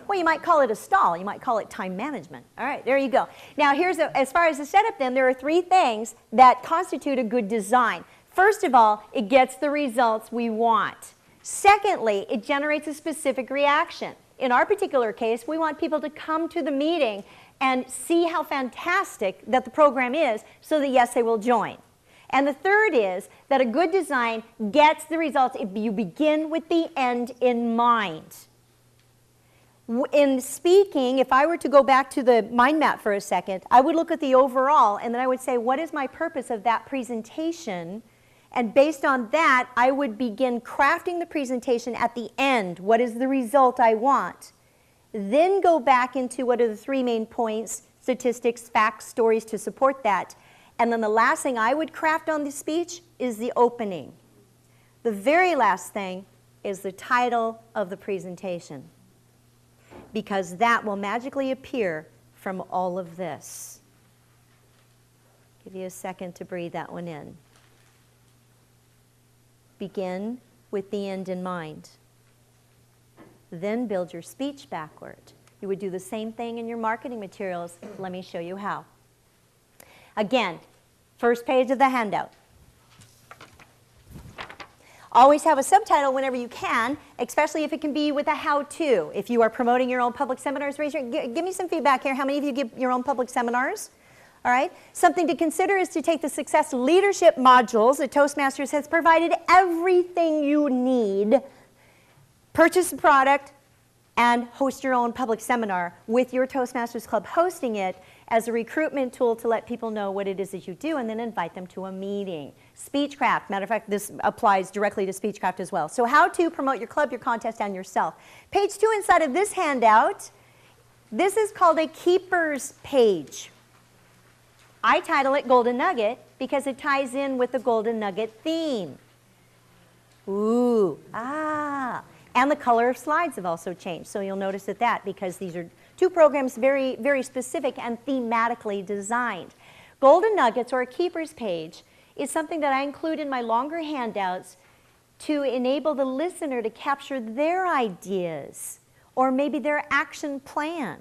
Well, you might call it a stall. You might call it time management. All right, there you go. Now, as far as the setup then, there are 3 things that constitute a good design. First of all, it gets the results we want. Secondly, it generates a specific reaction. In our particular case, we want people to come to the meeting and see how fantastic that the program is so that, yes, they will join. And the third is that a good design gets the results if you begin with the end in mind. In speaking, if I were to go back to the mind map for a second, I would look at the overall and then I would say, what is my purpose of that presentation? And based on that, I would begin crafting the presentation at the end. What is the result I want? Then go back into what are the 3 main points, statistics, facts, stories to support that. And then the last thing I would craft on the speech is the opening. The very last thing is the title of the presentation, because that will magically appear from all of this. Give you a second to breathe that one in. Begin with the end in mind. Then build your speech backward. You would do the same thing in your marketing materials. Let me show you how. Again, first page of the handout. Always have a subtitle whenever you can, especially if it can be with a how-to. If you are promoting your own public seminars, give me some feedback here. How many of you give your own public seminars? All right. Something to consider is to take the success leadership modules that Toastmasters has provided everything you need. Purchase a product and host your own public seminar with your Toastmasters Club hosting it as a recruitment tool to let people know what it is that you do and then invite them to a meeting. Speechcraft, matter of fact, this applies directly to Speechcraft as well. So how to promote your club, your contest, and yourself. Page 2 inside of this handout, this is called a keeper's page. I title it Golden Nugget because it ties in with the Golden Nugget theme. Ooh, ah. And the color of slides have also changed. So you'll notice that because these are two programs very, very specific and thematically designed. Golden Nuggets, or a keeper's page, is something that I include in my longer handouts to enable the listener to capture their ideas or maybe their action plan.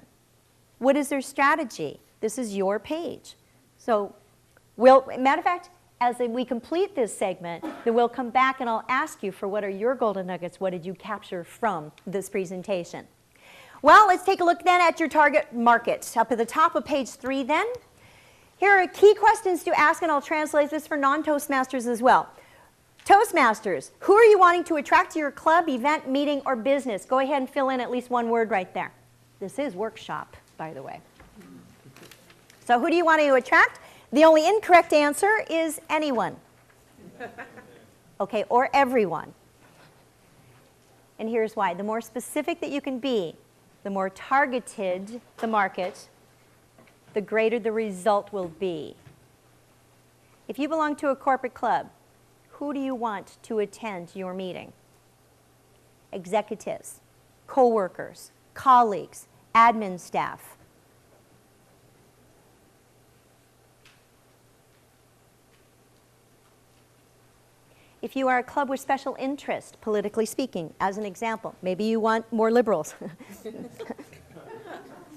What is their strategy? This is your page. So, matter of fact, as we complete this segment, then we'll come back and I'll ask you for what are your golden nuggets, what did you capture from this presentation. Well, let's take a look then at your target market. Up at the top of page 3 then. Here are key questions to ask, and I'll translate this for non-Toastmasters as well. Toastmasters, who are you wanting to attract to your club, event, meeting, or business? Go ahead and fill in at least one word right there. This is workshop, by the way. So who do you want to attract? The only incorrect answer is anyone. Okay, or everyone. And here's why. The more specific that you can be, the more targeted the market, the greater the result will be. If you belong to a corporate club, who do you want to attend your meeting? Executives, co-workers, colleagues, admin staff. If you are a club with special interest, politically speaking, as an example, maybe you want more liberals.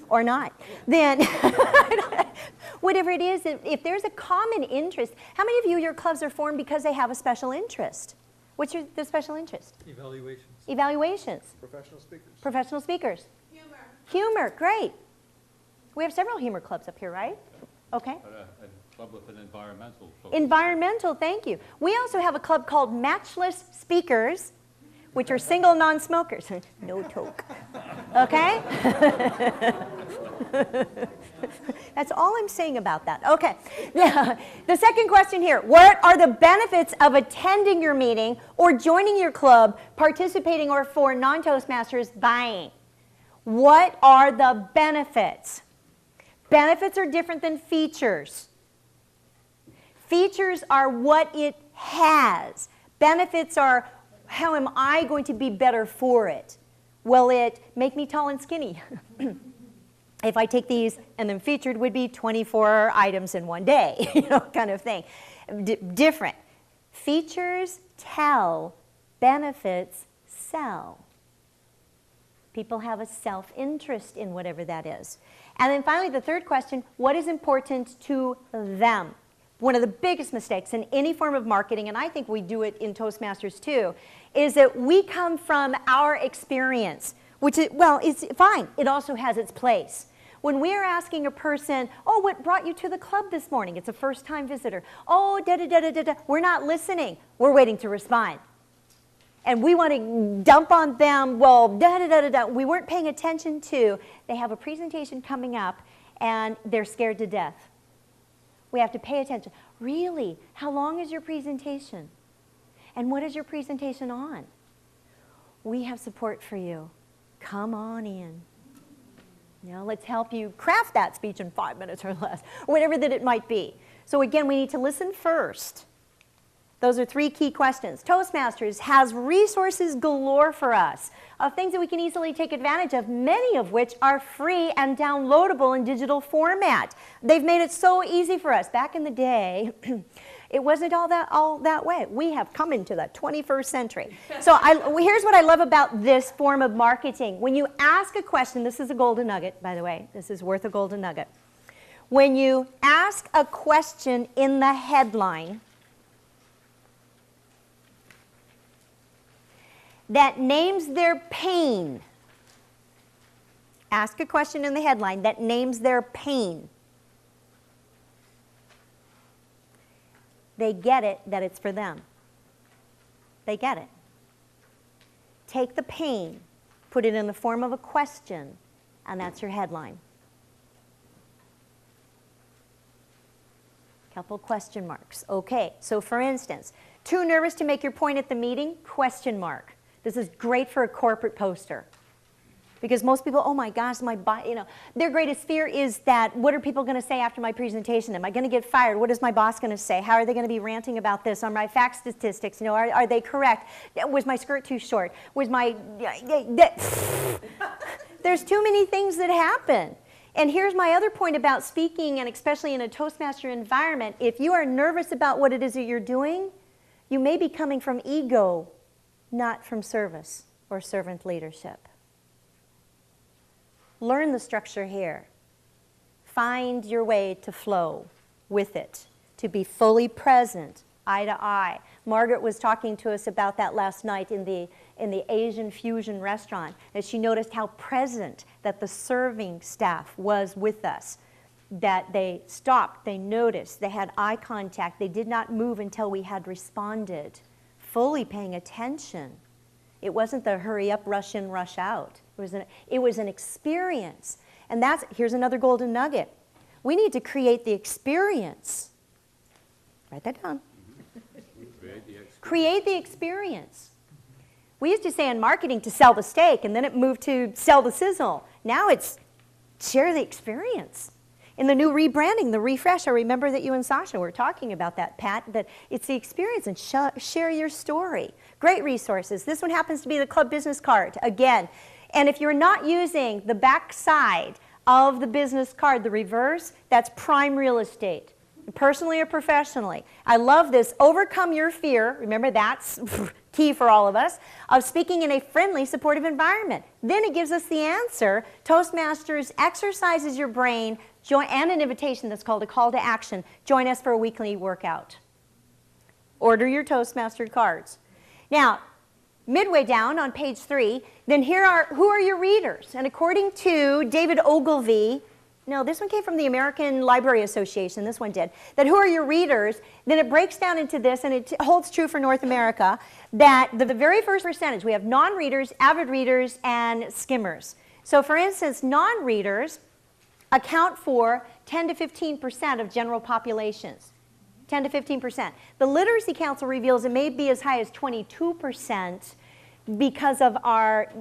Or not, then whatever it is, if there's a common interest, how many of you, your clubs are formed because they have a special interest? What's the special interest? Evaluations. Evaluations. Professional speakers. Professional speakers. Humor. Humor, great. We have several humor clubs up here, right? Okay. A club with an environmental focus. Environmental, thank you. We also have a club called Matchless Speakers, which are single non-smokers. No toke. Okay? That's all I'm saying about that. Okay. Yeah. The second question here. What are the benefits of attending your meeting or joining your club, participating, or for non-Toastmasters, buying? What are the benefits? Benefits are different than features. Features are what it has. Benefits are how am I going to be better for it? Will it make me tall and skinny? If I take these, and then featured would be 24 items in one day, kind of thing. Different. Features tell, benefits sell. People have a self-interest in whatever that is. And then finally, the third question, what is important to them? One of the biggest mistakes in any form of marketing, and I think we do it in Toastmasters too, is that we come from our experience, which is, well, it's fine. It also has its place. When we're asking a person, oh, what brought you to the club this morning? It's a first-time visitor. Oh, da-da-da-da-da-da. We're not listening. We're waiting to respond. And we want to dump on them, well, da-da-da-da-da. We weren't paying attention to, they have a presentation coming up, and they're scared to death. We have to pay attention. Really? How long is your presentation? And what is your presentation on? We have support for you. Come on in. Now let's help you craft that speech in 5 minutes or less, or whatever that it might be. So again, we need to listen first. Those are 3 key questions. Toastmasters has resources galore for us of things that we can easily take advantage of, many of which are free and downloadable in digital format. They've made it so easy for us. Back in the day, it wasn't all that way. We have come into the 21st century. So here's what I love about this form of marketing. When you ask a question, this is a golden nugget, by the way. This is worth a golden nugget. When you ask a question in the headline that names their pain. Ask a question in the headline that names their pain. They get it that it's for them. They get it. Take the pain, put it in the form of a question, and that's your headline. Couple question marks. Okay, so for instance, too nervous to make your point at the meeting? Question mark. This is great for a corporate poster. Because most people, oh my gosh, their greatest fear is that, what are people going to say after my presentation? Am I going to get fired? What is my boss going to say? How are they going to be ranting about this? Are my fact statistics, are they correct? Was my skirt too short? Was my... There's too many things that happen. And here's my other point about speaking, and especially in a Toastmaster environment. If you are nervous about what it is that you're doing, you may be coming from ego, not from service or servant leadership. Learn the structure here. Find your way to flow with it, to be fully present, eye to eye. Margaret was talking to us about that last night in the Asian fusion restaurant, that she noticed how present that the serving staff was with us, that they stopped, they noticed, they had eye contact, they did not move until we had responded, fully paying attention. It wasn't the hurry up, rush in, rush out. It was an experience. And here's another golden nugget. We need to create the experience. Write that down. Create the experience. We used to say in marketing to sell the steak, and then it moved to sell the sizzle. Now it's share the experience. In the new rebranding, the refresh, I remember that you and Sasha were talking about that, Pat, that it's the experience, and share your story. Great resources. This one happens to be the club business card, again. And if you're not using the back side of the business card, the reverse, that's prime real estate, personally or professionally. I love this. Overcome your fear. Remember, that's key for all of us, of speaking in a friendly, supportive environment. Then it gives us the answer. Toastmasters exercises your brain, and an invitation that's called a call to action. Join us for a weekly workout. Order your Toastmaster cards. Now, midway down on page 3, then who are your readers? And according to David Ogilvy, no, this one came from the American Library Association, this one did, that who are your readers, then it breaks down into this, and it holds true for North America, that the very first percentage, we have non-readers, avid readers, and skimmers. So for instance, non-readers account for 10 to 15% of general populations. 10 to 15%. The Literacy Council reveals it may be as high as 22% because of our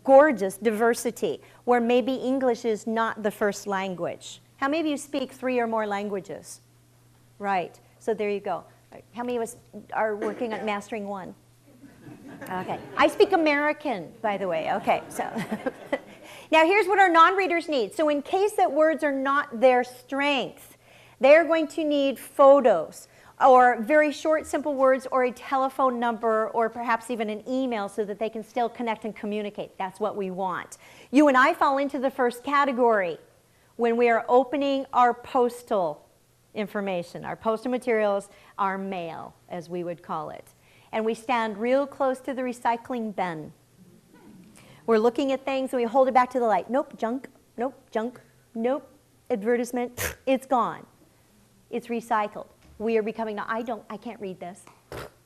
gorgeous diversity, where maybe English is not the first language. How many of you speak 3 or more languages? Right, so there you go. How many of us are working on mastering 1? Okay, I speak American, by the way, okay, so. Now here's what our non-readers need. So in case that words are not their strength, they're going to need photos, or very short, simple words, or a telephone number, or perhaps even an email so that they can still connect and communicate. That's what we want. You and I fall into the first category when we are opening our postal information, our postal materials, our mail, as we would call it. And we stand real close to the recycling bin. We're looking at things and we hold it back to the light. Nope, junk, nope, junk, nope, advertisement, it's gone. It's recycled. We are becoming, I can't read this.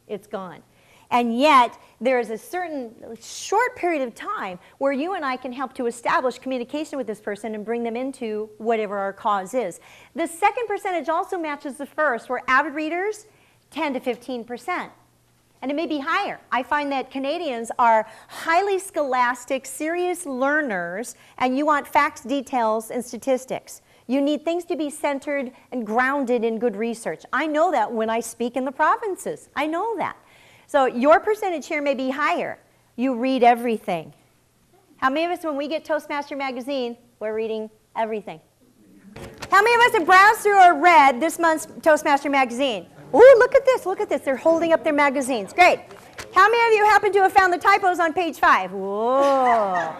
It's gone. And yet, there is a certain short period of time where you and I can help to establish communication with this person and bring them into whatever our cause is. The second percentage also matches the first, where avid readers, 10 to 15%. And it may be higher. I find that Canadians are highly scholastic, serious learners, and you want facts, details, and statistics. You need things to be centered and grounded in good research. I know that when I speak in the provinces. I know that. So your percentage here may be higher. You read everything. How many of us, when we get Toastmaster magazine, we're reading everything? How many of us have browsed through or read this month's Toastmaster magazine? Ooh, look at this, look at this. They're holding up their magazines. Great. How many of you happen to have found the typos on page 5? Whoa.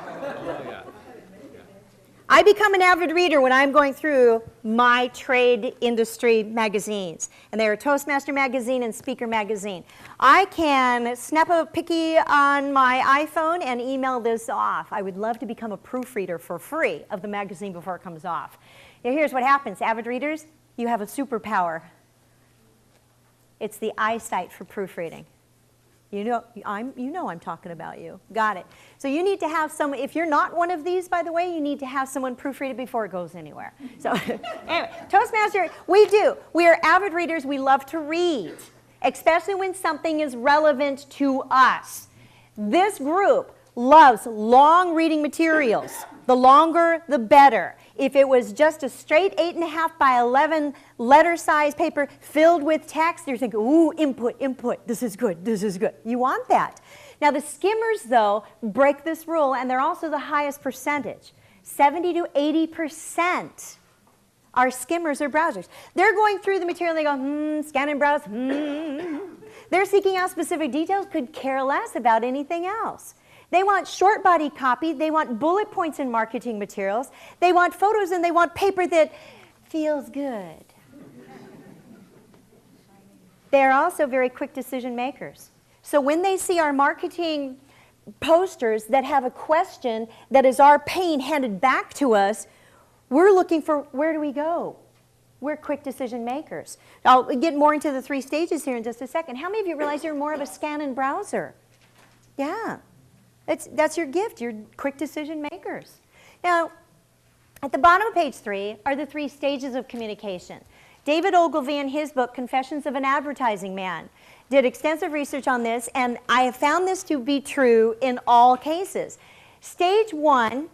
I become an avid reader when I'm going through my trade industry magazines. And they are Toastmaster magazine and Speaker magazine. I can snap a picky on my iPhone and email this off. I would love to become a proofreader for free of the magazine before it comes off. Now here's what happens. Avid readers, you have a superpower. It's the eyesight for proofreading. You know I'm talking about you. Got it. So you need to have someone, if you're not one of these, by the way, you need to have someone proofread it before it goes anywhere. So anyway, Toastmaster, we do. We are avid readers. We love to read, especially when something is relevant to us. This group loves long reading materials. The longer, the better. If it was just a straight 8.5 by 11 letter size paper filled with text, you're thinking, ooh, input, input, this is good, this is good. You want that. Now the skimmers, though, break this rule, and they're also the highest percentage. 70 to 80% are skimmers or browsers. They're going through the material and they go, scan and browse, They're seeking out specific details, could care less about anything else. They want short body copy, they want bullet points in marketing materials, they want photos, and they want paper that feels good. They're also very quick decision makers. So when they see our marketing posters that have a question that is our pain handed back to us, we're looking for, where do we go? We're quick decision makers. I'll get more into the 3 stages here in just a second. How many of you realize you're more of a scan and browser? Yeah. That's your gift. You're quick decision makers. Now, at the bottom of page 3 are the 3 stages of communication. David Ogilvy, in his book, Confessions of an Advertising Man, did extensive research on this, and I have found this to be true in all cases. Stage 1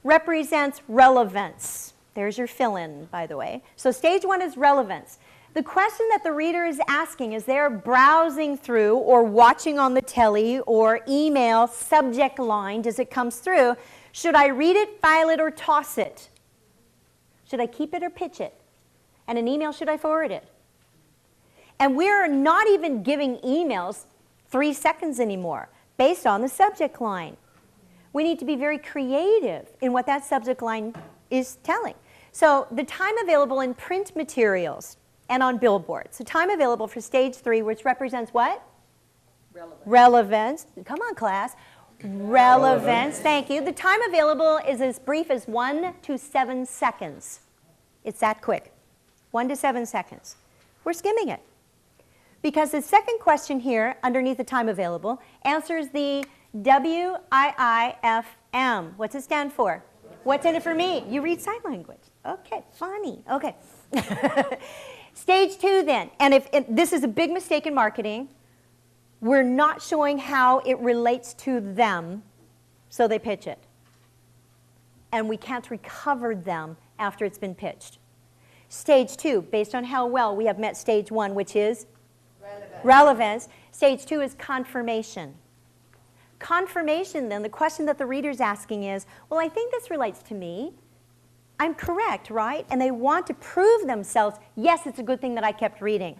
represents relevance. There's your fill-in, by the way. So stage 1 is relevance. The question that the reader is asking as they're browsing through or watching on the telly or email subject line as it comes through, should I read it, file it, or toss it? Should I keep it or pitch it? And an email, should I forward it? And we're not even giving emails 3 seconds anymore based on the subject line. We need to be very creative in what that subject line is telling. So the time available in print materials and on billboards. The time available for stage 3, which represents what? Relevance. Relevance. Come on, class. Relevance. Thank you. The time available is as brief as 1 to 7 seconds. It's that quick. 1 to 7 seconds. We're skimming it. Because the second question here, underneath the time available, answers the WIIFM. What's it stand for? What's in it for me? You read sign language. Okay, funny. Okay. Stage 2 then, and if this is a big mistake in marketing, we're not showing how it relates to them, so they pitch it. And we can't recover them after it's been pitched. Stage 2, based on how well we have met stage 1, which is relevance. Stage 2 is confirmation. Confirmation, then, the question that the reader's asking is, well, I think this relates to me. I'm correct, right? And they want to prove themselves, yes, it's a good thing that I kept reading.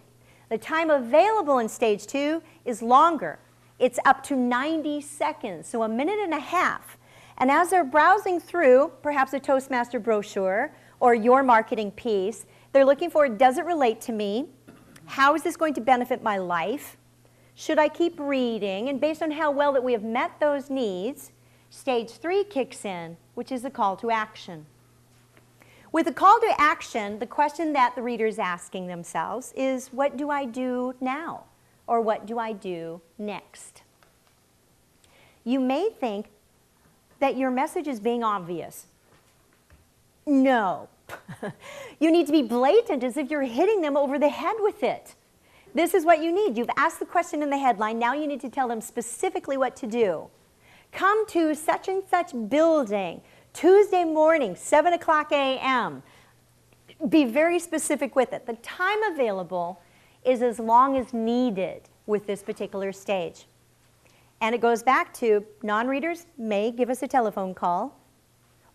The time available in stage 2 is longer. It's up to 90 seconds, so 1.5 minutes. And as they're browsing through, perhaps a Toastmaster brochure or your marketing piece, they're looking for, does it relate to me? How is this going to benefit my life? Should I keep reading? And based on how well that we have met those needs, stage 3 kicks in, which is the call to action. With the call to action, the question that the reader is asking themselves is, what do I do now? Or what do I do next? You may think that your message is being obvious. No. You need to be blatant, as if you're hitting them over the head with it. This is what you need. You've asked the question in the headline. Now you need to tell them specifically what to do. Come to such and such building, Tuesday morning, 7 o'clock a.m. Be very specific with it. The time available is as long as needed with this particular stage. And it goes back to non-readers may give us a telephone call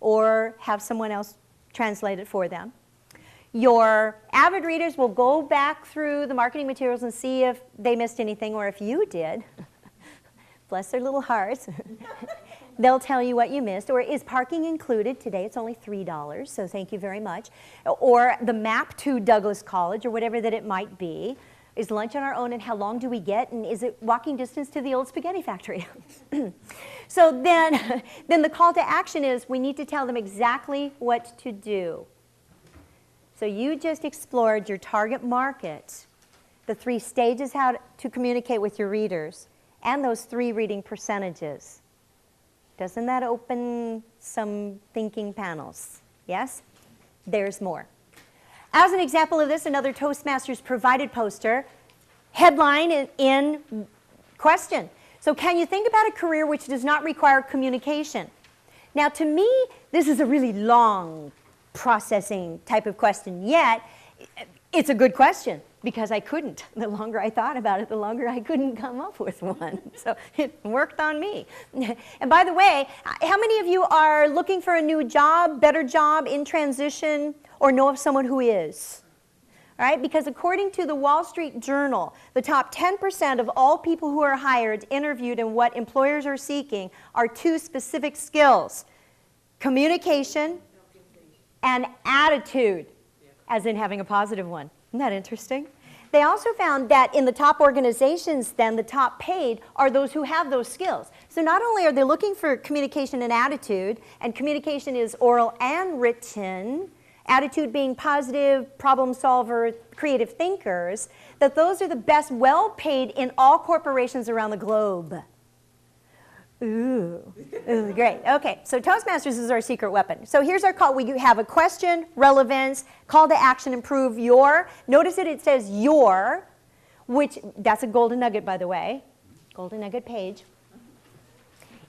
or have someone else translate it for them. Your avid readers will go back through the marketing materials and see if they missed anything, or if you did. Bless their little hearts. They'll tell you what you missed. Or is parking included? Today it's only $3, so thank you very much. Or the map to Douglas College, or whatever that it might be. Is lunch on our own, and how long do we get? And is it walking distance to the old spaghetti factory? So then the call to action is, we need to tell them exactly what to do. So you just explored your target market, the 3 stages how to communicate with your readers, and those 3 reading percentages. Doesn't that open some thinking panels? Yes? There's more. As an example of this, another Toastmasters provided poster, headline in question. So can you think about a career which does not require communication? Now, to me, this is a really long processing type of question, yet it's a good question because I couldn't. The longer I thought about it, the longer I couldn't come up with one. So it worked on me. And by the way, how many of you are looking for a new job, better job, in transition, or know of someone who is? All right, because according to the Wall Street Journal, the top 10% of all people who are hired, interviewed, and what employers are seeking are two specific skills: communication and attitude, as in having a positive one. Isn't that interesting? They also found that in the top organizations, then, the top paid are those who have those skills. So not only are they looking for communication and attitude, and communication is oral and written, attitude being positive, problem solver, creative thinkers, that those are the best well-paid in all corporations around the globe. Ooh, great. Okay, so Toastmasters is our secret weapon. So here's our call. We have a question, relevance, call to action, improve your. Notice that it says your, which, that's a golden nugget, by the way. Golden nugget page.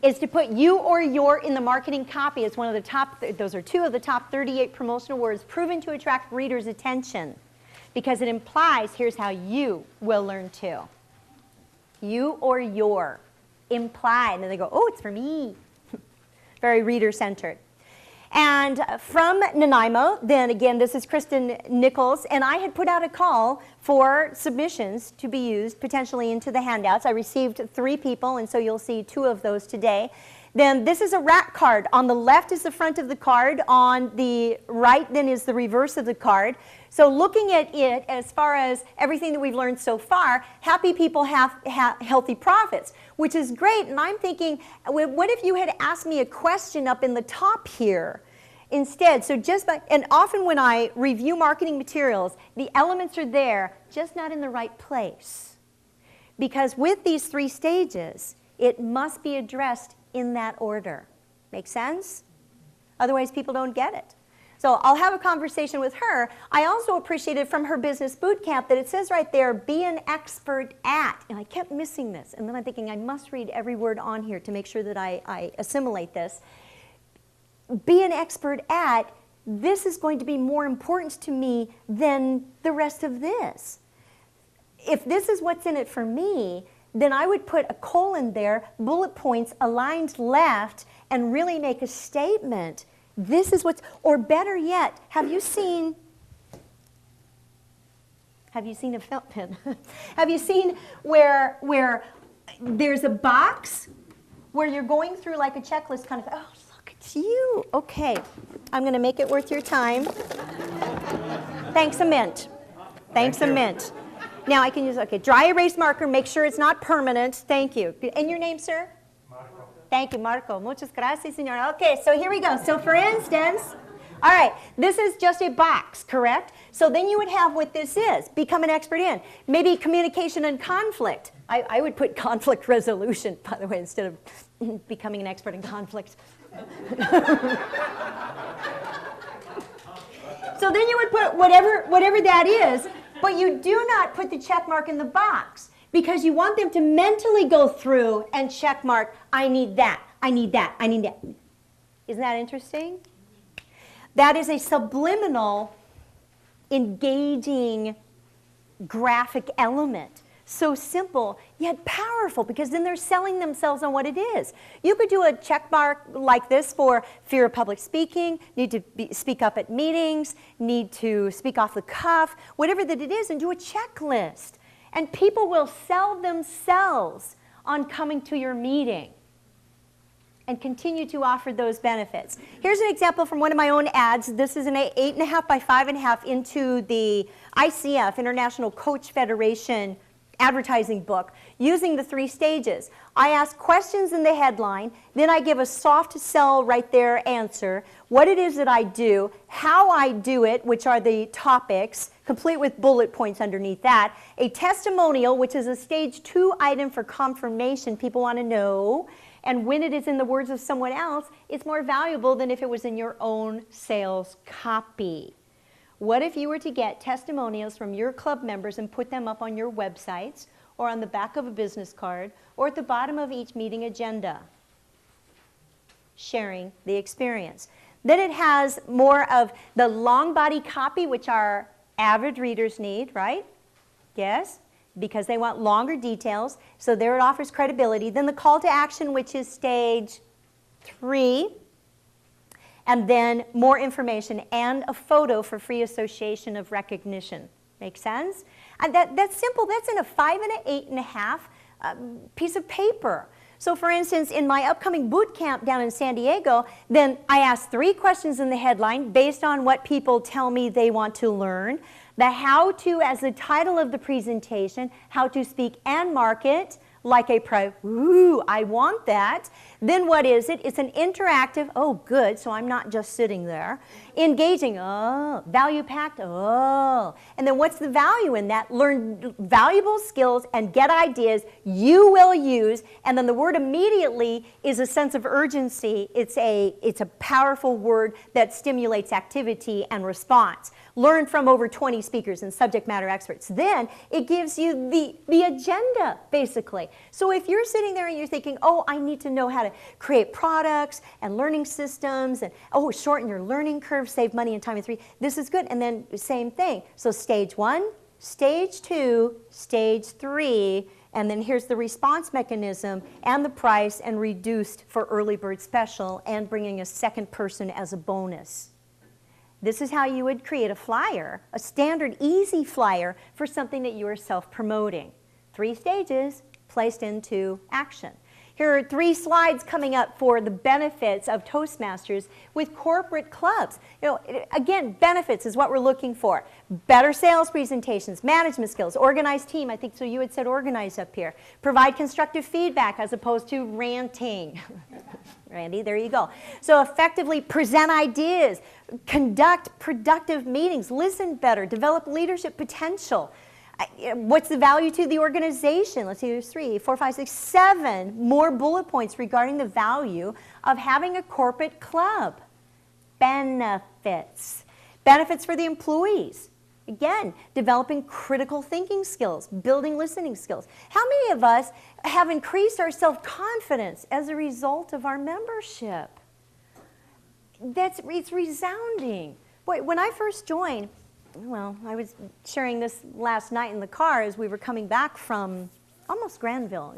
Is to put you or your in the marketing copy. It's one of the top, those are two of the top 38 promotional words proven to attract readers' attention, because it implies here's how you will learn to. You or your. Implied. And then they go, oh, it's for me. Very reader-centered. And from Nanaimo, then again, this is Kristen Nichols, and I had put out a call for submissions to be used potentially into the handouts. I received 3 people, and so you'll see 2 of those today. Then this is a rack card. On the left is the front of the card. On the right then is the reverse of the card. So looking at it as far as everything that we've learned so far, happy people have healthy profits, which is great. And I'm thinking, what if you had asked me a question up in the top here instead? So just by, and often when I review marketing materials, the elements are there, just not in the right place. Because with these 3 stages, it must be addressed in that order. Make sense? Otherwise, people don't get it. So I'll have a conversation with her. I also appreciated from her business boot camp that it says right there, be an expert at. And I kept missing this. And then I'm thinking, I must read every word on here to make sure that I assimilate this. Be an expert at. This is going to be more important to me than the rest of this. If this is what's in it for me, then I would put a colon there, bullet points aligned left, and really make a statement. This is what's, or better yet, have you seen a felt pen? Have you seen where there's a box where you're going through like a checklist kind of, oh, look at you. Okay, I'm going to make it worth your time. Thanks a mint. Thanks a mint. Now I can use, okay, dry erase marker, make sure it's not permanent. Thank you. And your name, sir? Marco. Thank you, Marco. Muchas gracias, señor. Okay, so here we go. So for instance, all right, this is just a box, correct? So then you would have what this is, become an expert in. Maybe communication and conflict. I would put conflict resolution, by the way, instead of becoming an expert in conflict. So then you would put whatever that is, but you do not put the check mark in the box because you want them to mentally go through and check mark, I need that, I need that, I need that. Isn't that interesting? That is a subliminal, engaging graphic element. So simple, yet powerful, because then they're selling themselves on what it is. You could do a check mark like this for fear of public speaking, need to speak up at meetings, need to speak off the cuff, whatever that it is, and do a checklist. And people will sell themselves on coming to your meeting and continue to offer those benefits. Here's an example from one of my own ads. This is an 8.5 by 5.5 into the ICF, International Coach Federation advertising book, using the 3 stages. I ask questions in the headline, then I give a soft sell right there answer, what it is that I do, how I do it, which are the topics, complete with bullet points underneath that, a testimonial, which is a stage 2 item for confirmation, people want to know, and when it is in the words of someone else, it's more valuable than if it was in your own sales copy. What if you were to get testimonials from your club members and put them up on your websites or on the back of a business card, or at the bottom of each meeting agenda. Sharing the experience. Then it has more of the long body copy, which our avid readers need, right? Yes, because they want longer details. So there it offers credibility. Then the call to action, which is stage 3. And then more information and a photo for free association of recognition. Make sense? And that's simple. That's in a 5 and an 8.5 piece of paper. So for instance, in my upcoming boot camp down in San Diego, then I ask 3 questions in the headline based on what people tell me they want to learn. The how to as the title of the presentation, how to speak and market like a pro. Ooh, I want that. Then what is it? It's an interactive, oh good, so I'm not just sitting there. Engaging, oh. Value packed, oh. And then what's the value in that? Learn valuable skills and get ideas you will use. And then the word immediately is a sense of urgency. It's a powerful word that stimulates activity and response. Learn from over 20 speakers and subject matter experts. Then it gives you the agenda, basically. So if you're sitting there and you're thinking, oh, I need to know how to create products and learning systems and, oh, shorten your learning curve, save money and time in 3, this is good. And then same thing. So stage 1, stage 2, stage 3, and then here's the response mechanism and the price and reduced for early bird special and bringing a second person as a bonus. This is how you would create a flyer, a standard easy flyer for something that you are self-promoting. 3 stages placed into action. Here are 3 slides coming up for the benefits of Toastmasters with corporate clubs. You know, again, benefits is what we're looking for. Better sales presentations, management skills, organized team. I think so you had said organize up here. Provide constructive feedback as opposed to ranting. Randy, there you go. So effectively present ideas, conduct productive meetings, listen better, develop leadership potential. What's the value to the organization? Let's see, there's 3, 4, 5, 6, 7 more bullet points regarding the value of having a corporate club. Benefits. Benefits for the employees. Again, developing critical thinking skills, building listening skills. How many of us have increased our self-confidence as a result of our membership? It's resounding. Boy, when I first joined, well, I was sharing this last night in the car as we were coming back from almost Granville.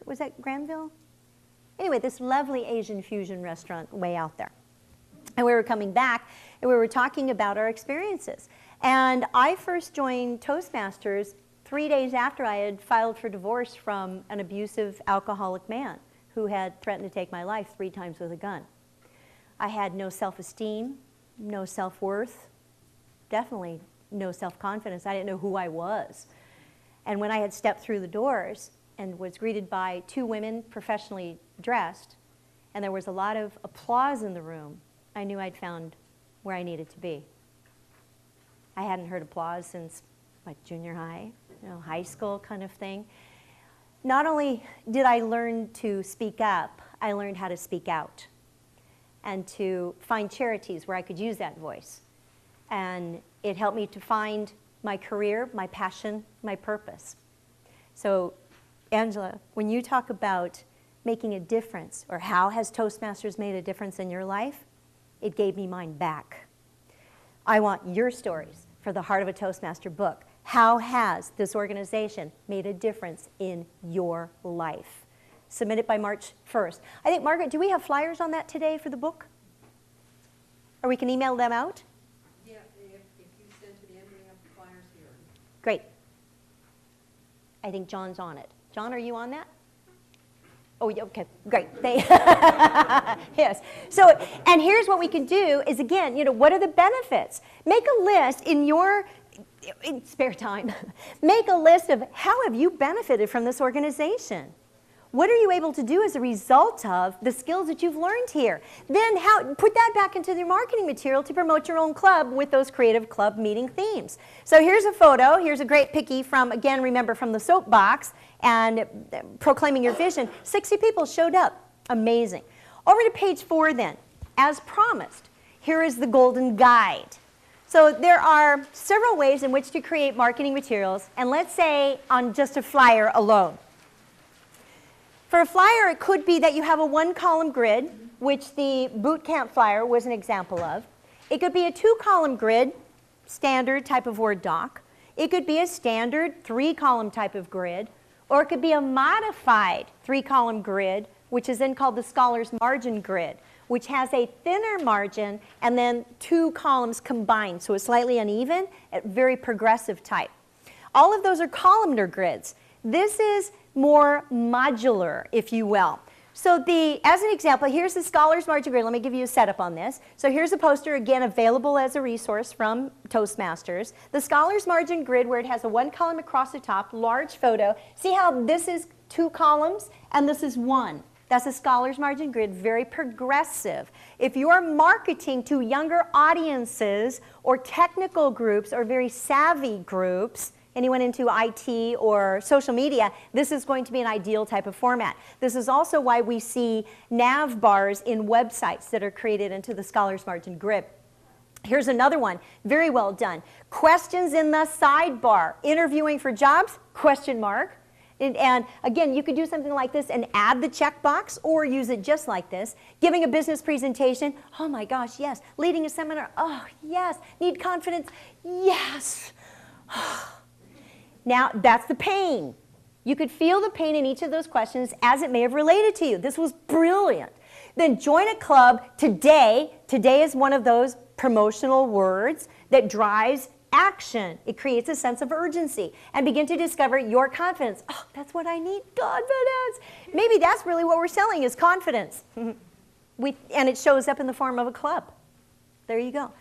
Was that Granville? Anyway, this lovely Asian fusion restaurant way out there. And we were coming back and we were talking about our experiences. And I first joined Toastmasters 3 days after I had filed for divorce from an abusive alcoholic man who had threatened to take my life 3 times with a gun. I had no self-esteem, no self-worth, definitely no self-confidence. I didn't know who I was. And when I had stepped through the doors and was greeted by 2 women professionally dressed, and there was a lot of applause in the room, I knew I'd found where I needed to be. I hadn't heard applause since, junior high, high school kind of thing. Not only did I learn to speak up, I learned how to speak out and to find charities where I could use that voice. And it helped me to find my career, my passion, my purpose. So, Angela, when you talk about making a difference, or how has Toastmasters made a difference in your life, it gave me mine back. I want your stories for the Heart of a Toastmaster book. How has this organization made a difference in your life? Submit it by March 1st. I think, Margaret, do we have flyers on that today for the book? Or we can email them out? Yeah, if you send to the end, we have the flyers here. Great. I think John's on it. John, are you on that? Oh, yeah, okay, great. Yes. So, and here's what we can do is, again, what are the benefits? Make a list in your spare time. Make a list of how have you benefited from this organization? What are you able to do as a result of the skills that you've learned here? Then put that back into your marketing material to promote your own club with those creative club meeting themes. So here's a photo. Here's a great picky from, again, remember, from the soapbox and proclaiming your vision. 60 people showed up. Amazing. Over to page 4 then. As promised, here is the golden guide. So there are several ways in which to create marketing materials, and let's say on just a flyer alone. For a flyer, it could be that you have a one-column grid, which the boot camp flyer was an example of. It could be a two-column grid, standard type of Word doc. It could be a standard three-column type of grid, or it could be a modified three-column grid, which is then called the Scholar's Margin grid, which has a thinner margin and then two columns combined, so it's slightly uneven, very progressive type. All of those are columnar grids. This is more modular, if you will. So as an example, here's the Scholar's Margin grid. Let me give you a setup on this. So here's a poster, again, available as a resource from Toastmasters. The Scholar's Margin grid, where it has a one column across the top, large photo. See how this is two columns and this is one. That's a Scholar's Margin grid, very progressive. If you're marketing to younger audiences or technical groups or very savvy groups, anyone into IT or social media, this is going to be an ideal type of format. This is also why we see nav bars in websites that are created into the Scholar's Margin grid. Here's another one, very well done. Questions in the sidebar. Interviewing for jobs? Question mark. And again, you could do something like this and add the checkbox or use it just like this. Giving a business presentation, oh my gosh, yes. Leading a seminar, oh yes. Need confidence, yes. Now, that's the pain. You could feel the pain in each of those questions as it may have related to you. This was brilliant. Then join a club today. Today is one of those promotional words that drives action. It creates a sense of urgency and begin to discover your confidence. Oh, that's what I need, confidence. Maybe that's really what we're selling is confidence. And it shows up in the form of a club. There you go.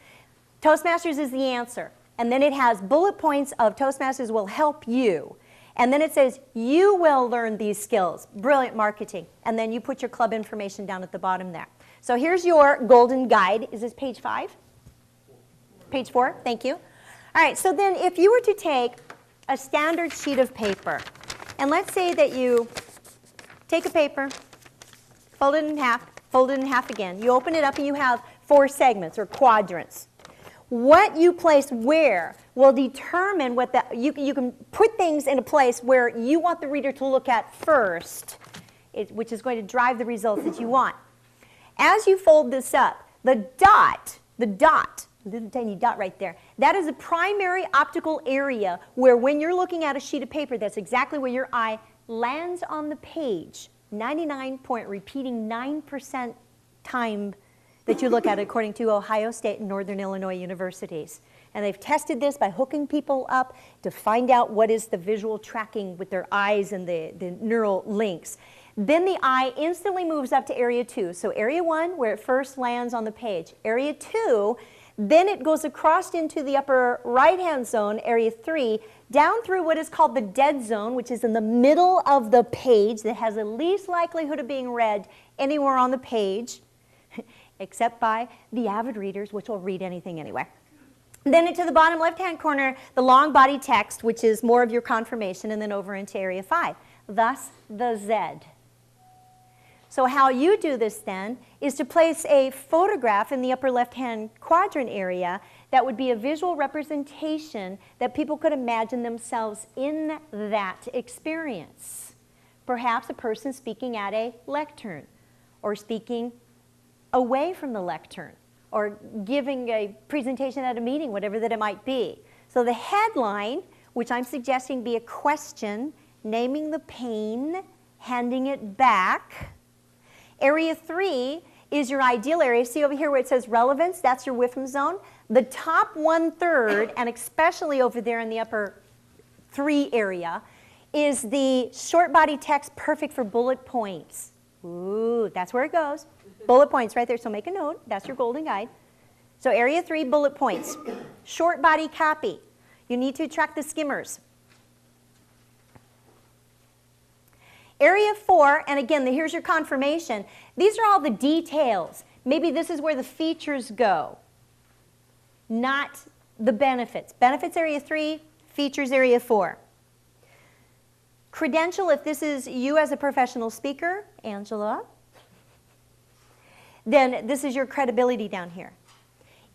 Toastmasters is the answer. And then it has bullet points of Toastmasters will help you. And then it says you will learn these skills. Brilliant marketing. And then you put your club information down at the bottom there. So here's your golden guide. Is this page 5? Page 4, thank you. All right, so then if you were to take a standard sheet of paper, and let's say that you take a paper, fold it in half again. You open it up and you have 4 segments or quadrants. What you place where will determine what you can put things in a place where you want the reader to look at first, which is going to drive the results that you want. As you fold this up, the dot, little tiny dot right there, that is a primary optical area where when you're looking at a sheet of paper, that's exactly where your eye lands on the page. 9% time that you look at according to Ohio State and Northern Illinois universities. And they've tested this by hooking people up to find out what is the visual tracking with their eyes and the neural links. Then the eye instantly moves up to area 2. So area 1, where it first lands on the page. Area 2, then it goes across into the upper right-hand zone, area 3, down through what is called the dead zone, which is in the middle of the page that has the least likelihood of being read anywhere on the page, except by the avid readers, which will read anything anyway. Then into the bottom left-hand corner, the long body text, which is more of your confirmation, and then over into area 5. Thus, the Z. So how you do this then is to place a photograph in the upper left-hand quadrant area that would be a visual representation that people could imagine themselves in that experience. Perhaps a person speaking at a lectern or speaking away from the lectern or giving a presentation at a meeting, whatever that it might be. So the headline, which I'm suggesting be a question, naming the pain, handing it back. Area 3 is your ideal area. See over here where it says relevance, that's your WIFM zone. The top 1/3, and especially over there in the upper 3 area, is the short body text perfect for bullet points. Ooh, that's where it goes. Bullet points right there, so make a note. That's your golden guide. So area 3, bullet points. Short body copy. You need to attract the skimmers. Area 4, and again, here's your confirmation. These are all the details. Maybe this is where the features go, not the benefits. Benefits area 3, features area 4. Credential, if this is you as a professional speaker, Angela, then this is your credibility down here.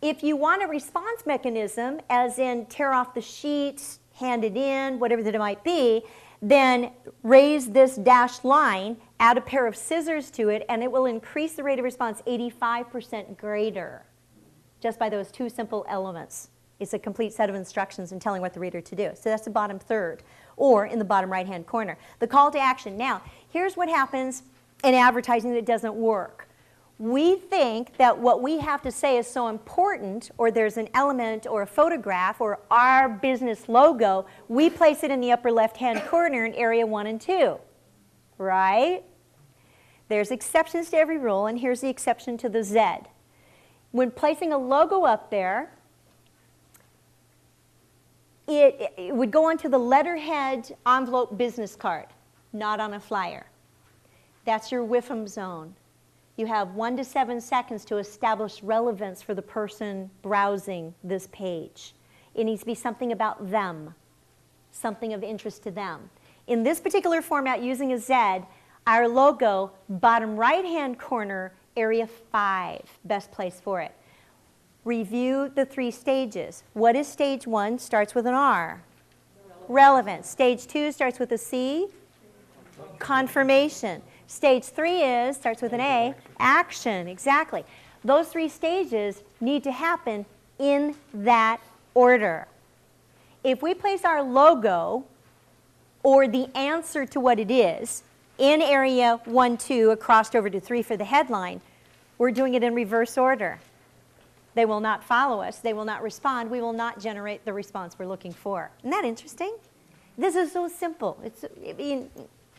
If you want a response mechanism, as in tear off the sheets, hand it in, whatever that it might be, then raise this dashed line, add a pair of scissors to it, and it will increase the rate of response 85% greater just by those two simple elements. It's a complete set of instructions and telling what the reader to do. So that's the bottom third, or in the bottom right-hand corner. The call to action. Now, here's what happens in advertising that doesn't work. We think that what we have to say is so important, or there's an element or a photograph or our business logo, we place it in the upper left-hand corner in area 1 and 2, right? There's exceptions to every rule, and here's the exception to the Z. When placing a logo up there, it would go onto the letterhead envelope business card, not on a flyer. That's your WIFM zone. You have 1 to 7 seconds to establish relevance for the person browsing this page. It needs to be something about them, something of interest to them. In this particular format, using a Z, our logo, bottom right-hand corner, area 5, best place for it. Review the 3 stages. What is stage 1? Starts with an R. Relevance. Stage 2 starts with a C. Confirmation. Stage 3 starts with an A. Action. Exactly. Those 3 stages need to happen in that order. If we place our logo or the answer to what it is in area 1, 2, across over to 3 for the headline, we're doing it in reverse order. They will not follow us. They will not respond. We will not generate the response we're looking for. Isn't that interesting? This is so simple. It's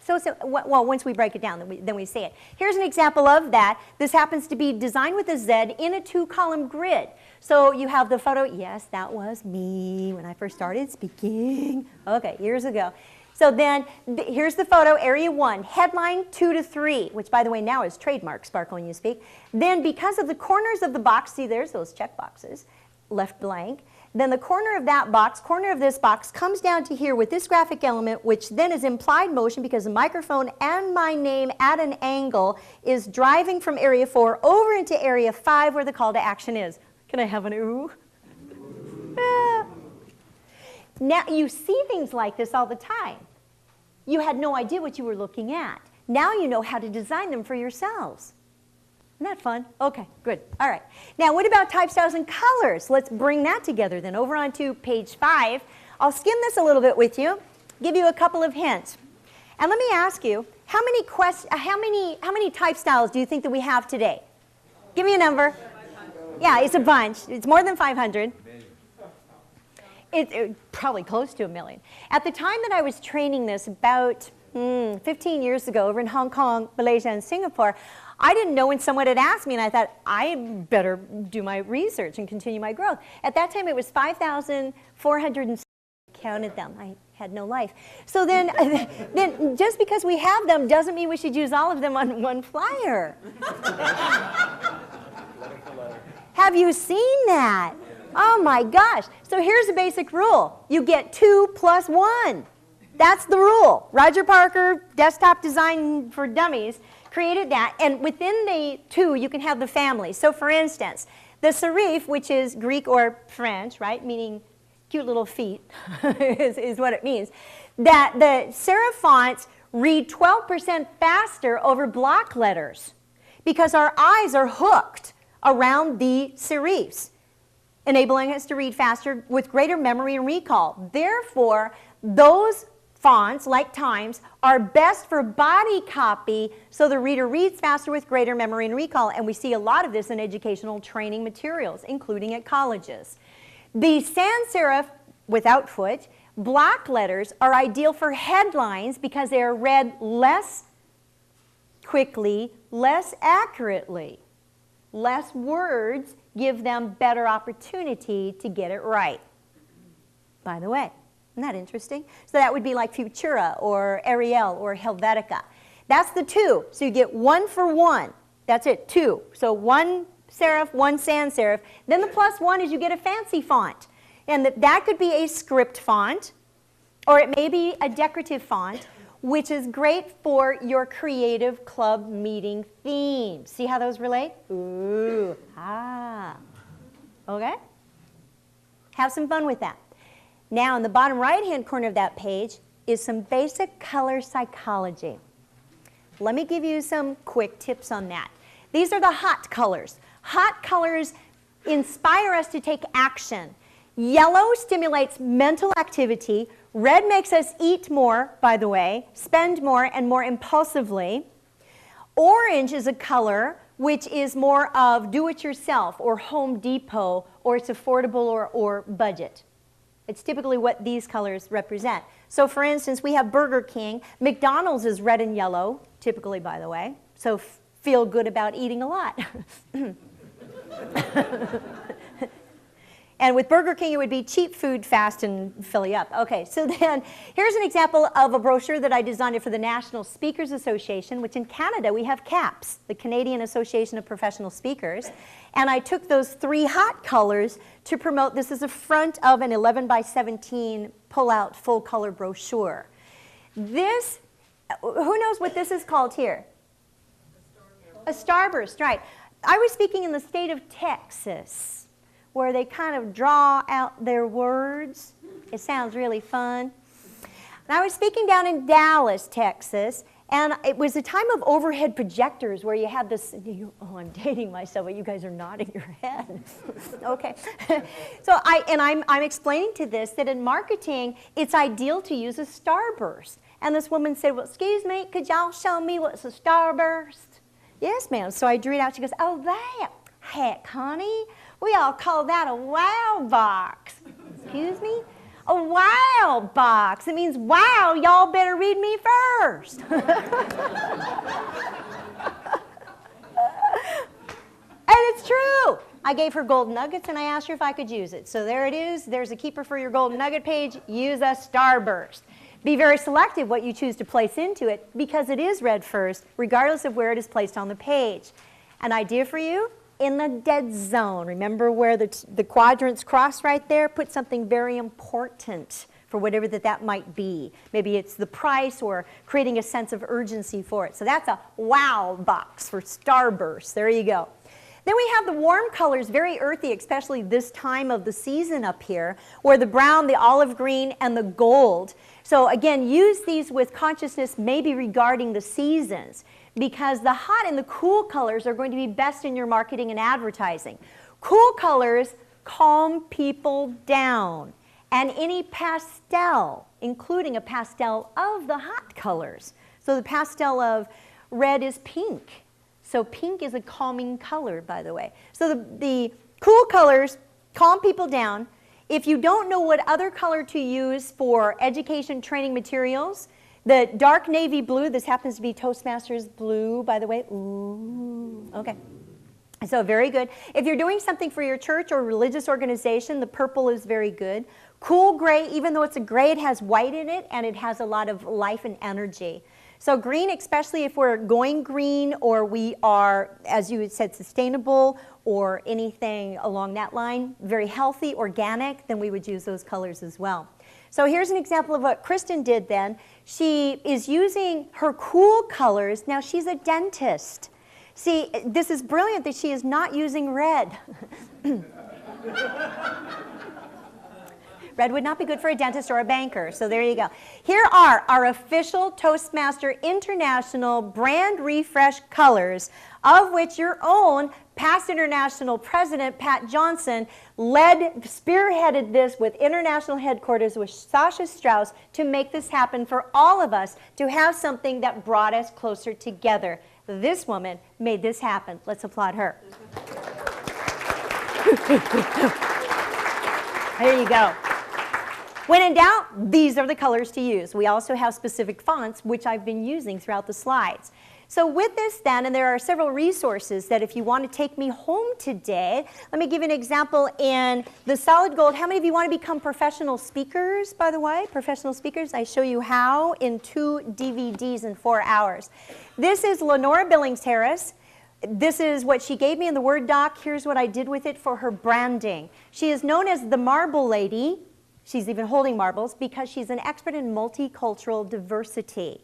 so simple. Well, once we break it down, then we see it. Here's an example of that. This happens to be designed with a Z in a 2-column grid. So you have the photo. Yes, that was me when I first started speaking. Okay, years ago. So then, here's the photo, area 1, headline 2 to 3, which by the way now is trademark, Sparkle When You Speak. Then because of the corners of the box, see there's those check boxes, left blank. Then the corner of that box, corner of this box, comes down to here with this graphic element, which then is implied motion because the microphone and my name at an angle is driving from area 4 over into area 5 where the call to action is. Can I have an ooh? Ah. Now, you see things like this all the time. You had no idea what you were looking at. Now you know how to design them for yourselves. Isn't that fun? Okay, good. All right. Now, what about type styles and colors? Let's bring that together then. Over onto page 5. I'll skim this a little bit with you, give you a couple of hints. And let me ask you, how many type styles do you think that we have today? Give me a number. Yeah, it's a bunch. It's more than 500. It's probably close to 1 million. At the time that I was training this, about 15 years ago, over in Hong Kong, Malaysia, and Singapore, I didn't know when someone had asked me, and I thought, I better do my research and continue my growth. At that time, it was 5,400, counted them. I had no life. So then just because we have them doesn't mean we should use all of them on one flyer. Have you seen that? Oh my gosh. So here's the basic rule. You get 2 plus 1. That's the rule. Roger Parker, Desktop Design for Dummies, created that. And within the 2, you can have the family. So for instance, the serif, which is Greek or French, right, meaning cute little feet, is what it means, that the serif fonts read 12% faster over block letters because our eyes are hooked around the serifs, enabling us to read faster with greater memory and recall. Therefore, those fonts, like Times, are best for body copy so the reader reads faster with greater memory and recall. And we see a lot of this in educational training materials, including at colleges. The sans serif, without foot, block letters are ideal for headlines because they are read less quickly, less accurately. Less words give them better opportunity to get it right. By the way, isn't that interesting? So that would be like Futura or Ariel or Helvetica. That's the 2. So you get 1 for 1. That's it, 2. So 1 serif, 1 sans serif. Then the plus 1 is you get a fancy font. And that could be a script font, or it may be a decorative font, which is great for your creative club meeting themes. See how those relate? Ooh, ah. Okay? Have some fun with that. Now, in the bottom right-hand corner of that page is some basic color psychology. Let me give you some quick tips on that. These are the hot colors. Hot colors inspire us to take action. Yellow stimulates mental activity. Red makes us eat more, by the way, spend more, and more impulsively. Orange is a color which is more of do-it-yourself or Home Depot, or it's affordable or budget. It's typically what these colors represent. So for instance, we have Burger King. McDonald's is red and yellow, typically, by the way. So feel good about eating a lot. And with Burger King, it would be cheap food, fast, and fill you up. Okay, so then here's an example of a brochure that I designed for the National Speakers Association, which in Canada we have CAPS, the Canadian Association of Professional Speakers. And I took those 3 hot colors to promote. This is a front of an 11 by 17 pull-out full-color brochure. This, who knows what this is called here? A starburst, right. I was speaking in the state of Texas, where they kind of draw out their words. It sounds really fun. And I was speaking down in Dallas, Texas, and it was a time of overhead projectors where you had this, oh, I'm dating myself, but you guys are nodding your head. Okay. So I'm explaining to this that in marketing, it's ideal to use a starburst. And this woman said, well, excuse me, could y'all show me what's a starburst? Yes, ma'am. So I drew it out. She goes, oh, that. Heck, honey. We all call that a wow box. Excuse me? A wow box. It means, wow, y'all better read me first. And it's true. I gave her gold nuggets and I asked her if I could use it. So there it is. There's a keeper for your golden nugget page. Use a starburst. Be very selective what you choose to place into it because it is read first, regardless of where it is placed on the page. An idea for you? In the dead zone. Remember where the quadrants cross right there? Put something very important for whatever that might be. Maybe it's the price or creating a sense of urgency for it. So that's a wow box for starburst. There you go. Then we have the warm colors, very earthy, especially this time of the season up here, where the brown, the olive green, and the gold. So again, use these with consciousness maybe regarding the seasons, because the hot and the cool colors are going to be best in your marketing and advertising. Cool colors calm people down. And any pastel, including a pastel of the hot colors. So the pastel of red is pink. So pink is a calming color, by the way. So the cool colors calm people down. If you don't know what other color to use for education training materials, the dark navy blue, this happens to be Toastmasters blue, by the way. Ooh, okay. So very good. If you're doing something for your church or religious organization, the purple is very good. Cool gray, even though it's a gray, it has white in it, and it has a lot of life and energy. So green, especially if we're going green or we are, as you had said, sustainable or anything along that line, very healthy, organic, then we would use those colors as well. So here's an example of what Kristen did then. She is using her cool colors. Now she's a dentist. See, this is brilliant that she is not using red. Red would not be good for a dentist or a banker, so there you go. Here are our official Toastmaster International brand refresh colors, of which your own past international president, Pat Johnson, spearheaded this with international headquarters with Sasha Strauss to make this happen for all of us, to have something that brought us closer together. This woman made this happen. Let's applaud her. There you go. When in doubt, these are the colors to use. We also have specific fonts, which I've been using throughout the slides. So with this then, and there are several resources that if you want to take me home today, let me give you an example in the solid gold. How many of you want to become professional speakers, by the way? Professional speakers, I show you how in 2 DVDs in 4 hours. This is Lenora Billings Harris. This is what she gave me in the Word doc. Here's what I did with it for her branding. She is known as the Marble Lady. She's even holding marbles because she's an expert in multicultural diversity.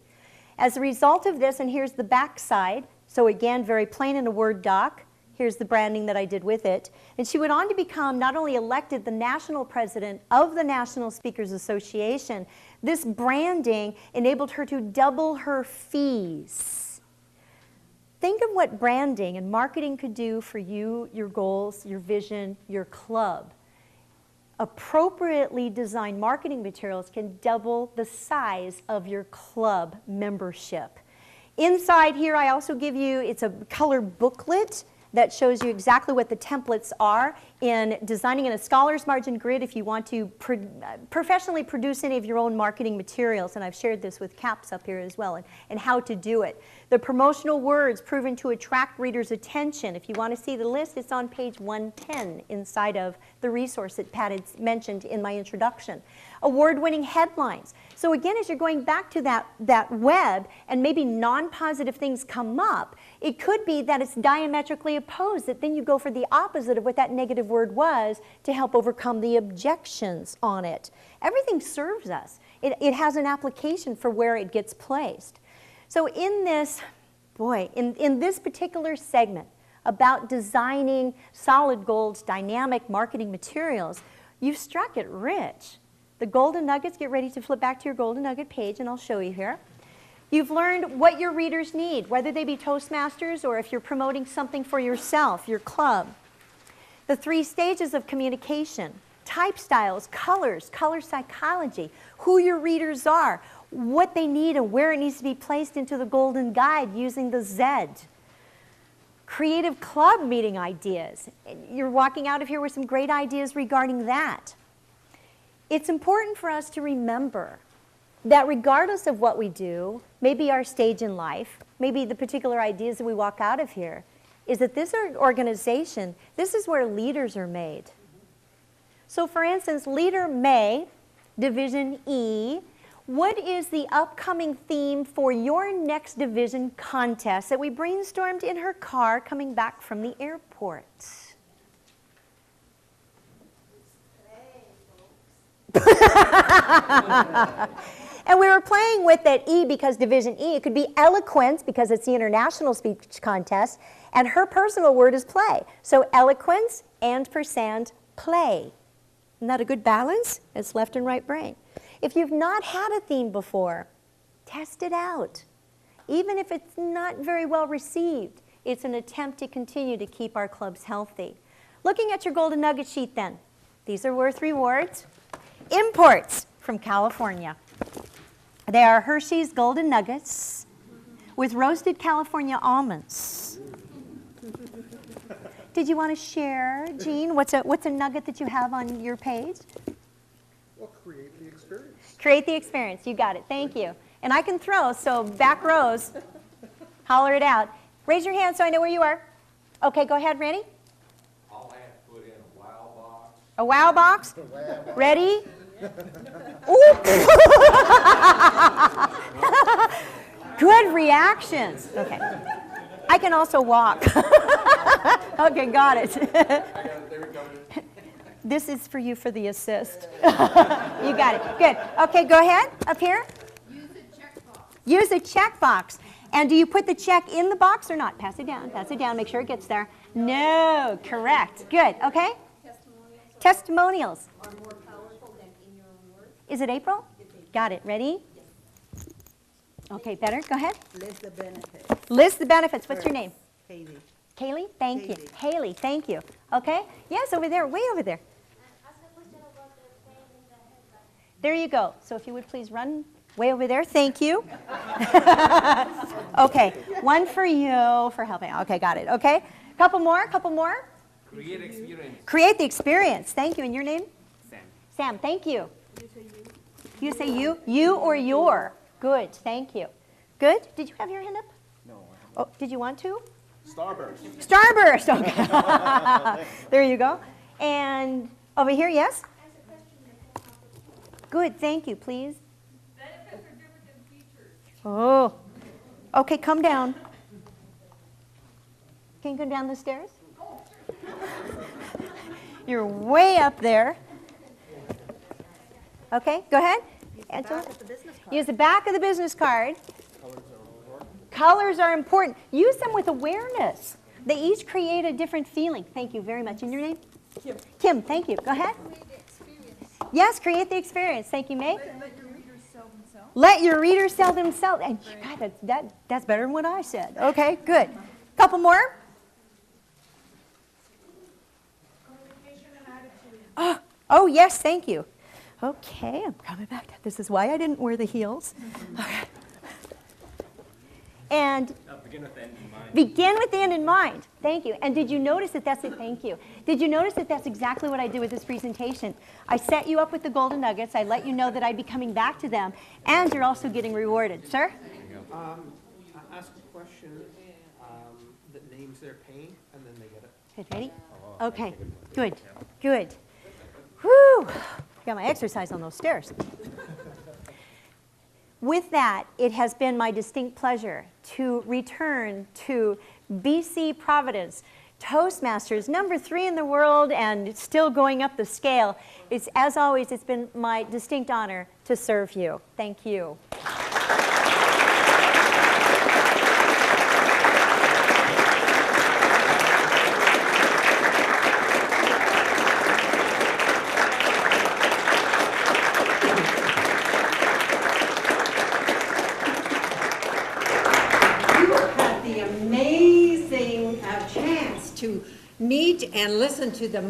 As a result of this, and here's the back side, so again, very plain in a Word doc, Here's the branding that I did with it. And she went on to become not only elected the national president of the National Speakers Association, this branding enabled her to double her fees. Think of what branding and marketing could do for you, your goals, your vision, your club. Appropriately designed marketing materials can double the size of your club membership. Inside here, I also give you, it's a color booklet that shows you exactly what the templates are in designing in a scholar's margin grid if you want to professionally produce any of your own marketing materials. And I've shared this with CAPS up here as well, and how to do it. The promotional words proven to attract readers' attention. If you want to see the list, it's on page 110 inside of the resource that Pat had mentioned in my introduction. Award-winning headlines. So again, as you're going back to that web and maybe non-positive things come up, it could be that it's diametrically opposed, that then you go for the opposite of what that negative word was to help overcome the objections on it. Everything serves us. It has an application for where it gets placed. So in this, in this particular segment about designing solid gold dynamic marketing materials, you've struck it rich. The golden nuggets, get ready to flip back to your golden nugget page and I'll show you here. You've learned what your readers need, whether they be Toastmasters or if you're promoting something for yourself, your club. The 3 stages of communication, type styles, colors, color psychology, who your readers are, what they need and where it needs to be placed into the golden guide using the Z. Creative club meeting ideas. You're walking out of here with some great ideas regarding that. It's important for us to remember that regardless of what we do, maybe our stage in life, maybe the particular ideas that we walk out of here, is that this organization, this is where leaders are made. So for instance, Leader May, Division E, what is the upcoming theme for your next division contest that we brainstormed in her car coming back from the airport? And we were playing with that E because Division E, it could be eloquence because it's the international speech contest, and her personal word is play. So eloquence and % play. Isn't that a good balance? It's left and right brain. If you've not had a theme before, test it out. Even if it's not very well received, it's an attempt to continue to keep our clubs healthy. Looking at your golden nugget sheet then, these are worth rewards. Imports from California. They are Hershey's Golden Nuggets with roasted California almonds. Did you want to share, Jean, what's a nugget that you have on your page? Well, create the experience. Create the experience. You got it. Thank you. And I can throw, so back rows, holler it out. Raise your hand so I know where you are. Okay, go ahead, Randy. I'll have to put in a wow box. A wow box? Ready? Ooh. Good reactions. Okay. I can also walk. Okay, got it. This is for you for the assist. You got it. Good. Okay, go ahead. Up here. Use a checkbox. Use a checkbox. And do you put the check in the box or not? Pass it down. Pass it down. Make sure it gets there. No. Correct. Good. Okay. Testimonials. Are more powerful than in your own words. Is it April? Got it. Ready? Okay, better. Go ahead. List the benefits. List the benefits. What's your name? Haley. Kaylee? Thank you. Haley, thank you. Okay? Yes, over there. Way over there. There you go. So if you would please run way over there. Thank you. Okay. One for you for helping. Okay, got it. Okay. Couple more. Couple more. Create experience. Create the experience. Thank you. And your name? Sam. Sam, thank you. You say you? You or your? Good. Thank you. Good? Did you have your hand up? No. Oh, did you want to? Starburst. Starburst. Okay. There you go. And over here, yes? Good. Thank you. Please. Benefits are different than features. Oh. Okay, come down. Can you come down the stairs? You're way up there. Okay, go ahead. Angela. Use the back of the business card. Colors are important. Use them with awareness. They each create a different feeling. Thank you very much. And your name? Kim. Kim, thank you. Go ahead. Yes, create the experience. Thank you, May. Let your readers sell themselves. Let your readers sell themselves. And God, that's better than what I said. Okay, good. Couple more. Communication and attitude. Oh, yes, thank you. Okay, I'm coming back to this. Is why I didn't wear the heels. Okay. And Begin with the end in mind. begin with the end in mind. Thank you. And did you notice that that's it? Thank you. Did you notice that that's exactly what I did with this presentation? I set you up with the golden nuggets. I let you know that I'd be coming back to them, and you're also getting rewarded. Sir? I ask a question that names their pain, and then they get it. Okay, ready? Okay, good, good. Whew, got my exercise on those stairs. With that, it has been my distinct pleasure to return to BC Providence, Toastmasters, number 3 in the world and still going up the scale. It's, as always, it's been my distinct honor to serve you. Thank you. To meet and listen to the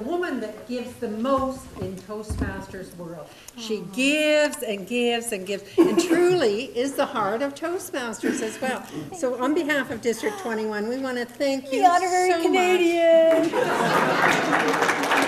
woman that gives the most in Toastmasters world. She gives and gives and gives, and truly is the heart of Toastmasters as well. So on behalf of District 21, we want to thank you The honorary so Canadian. much.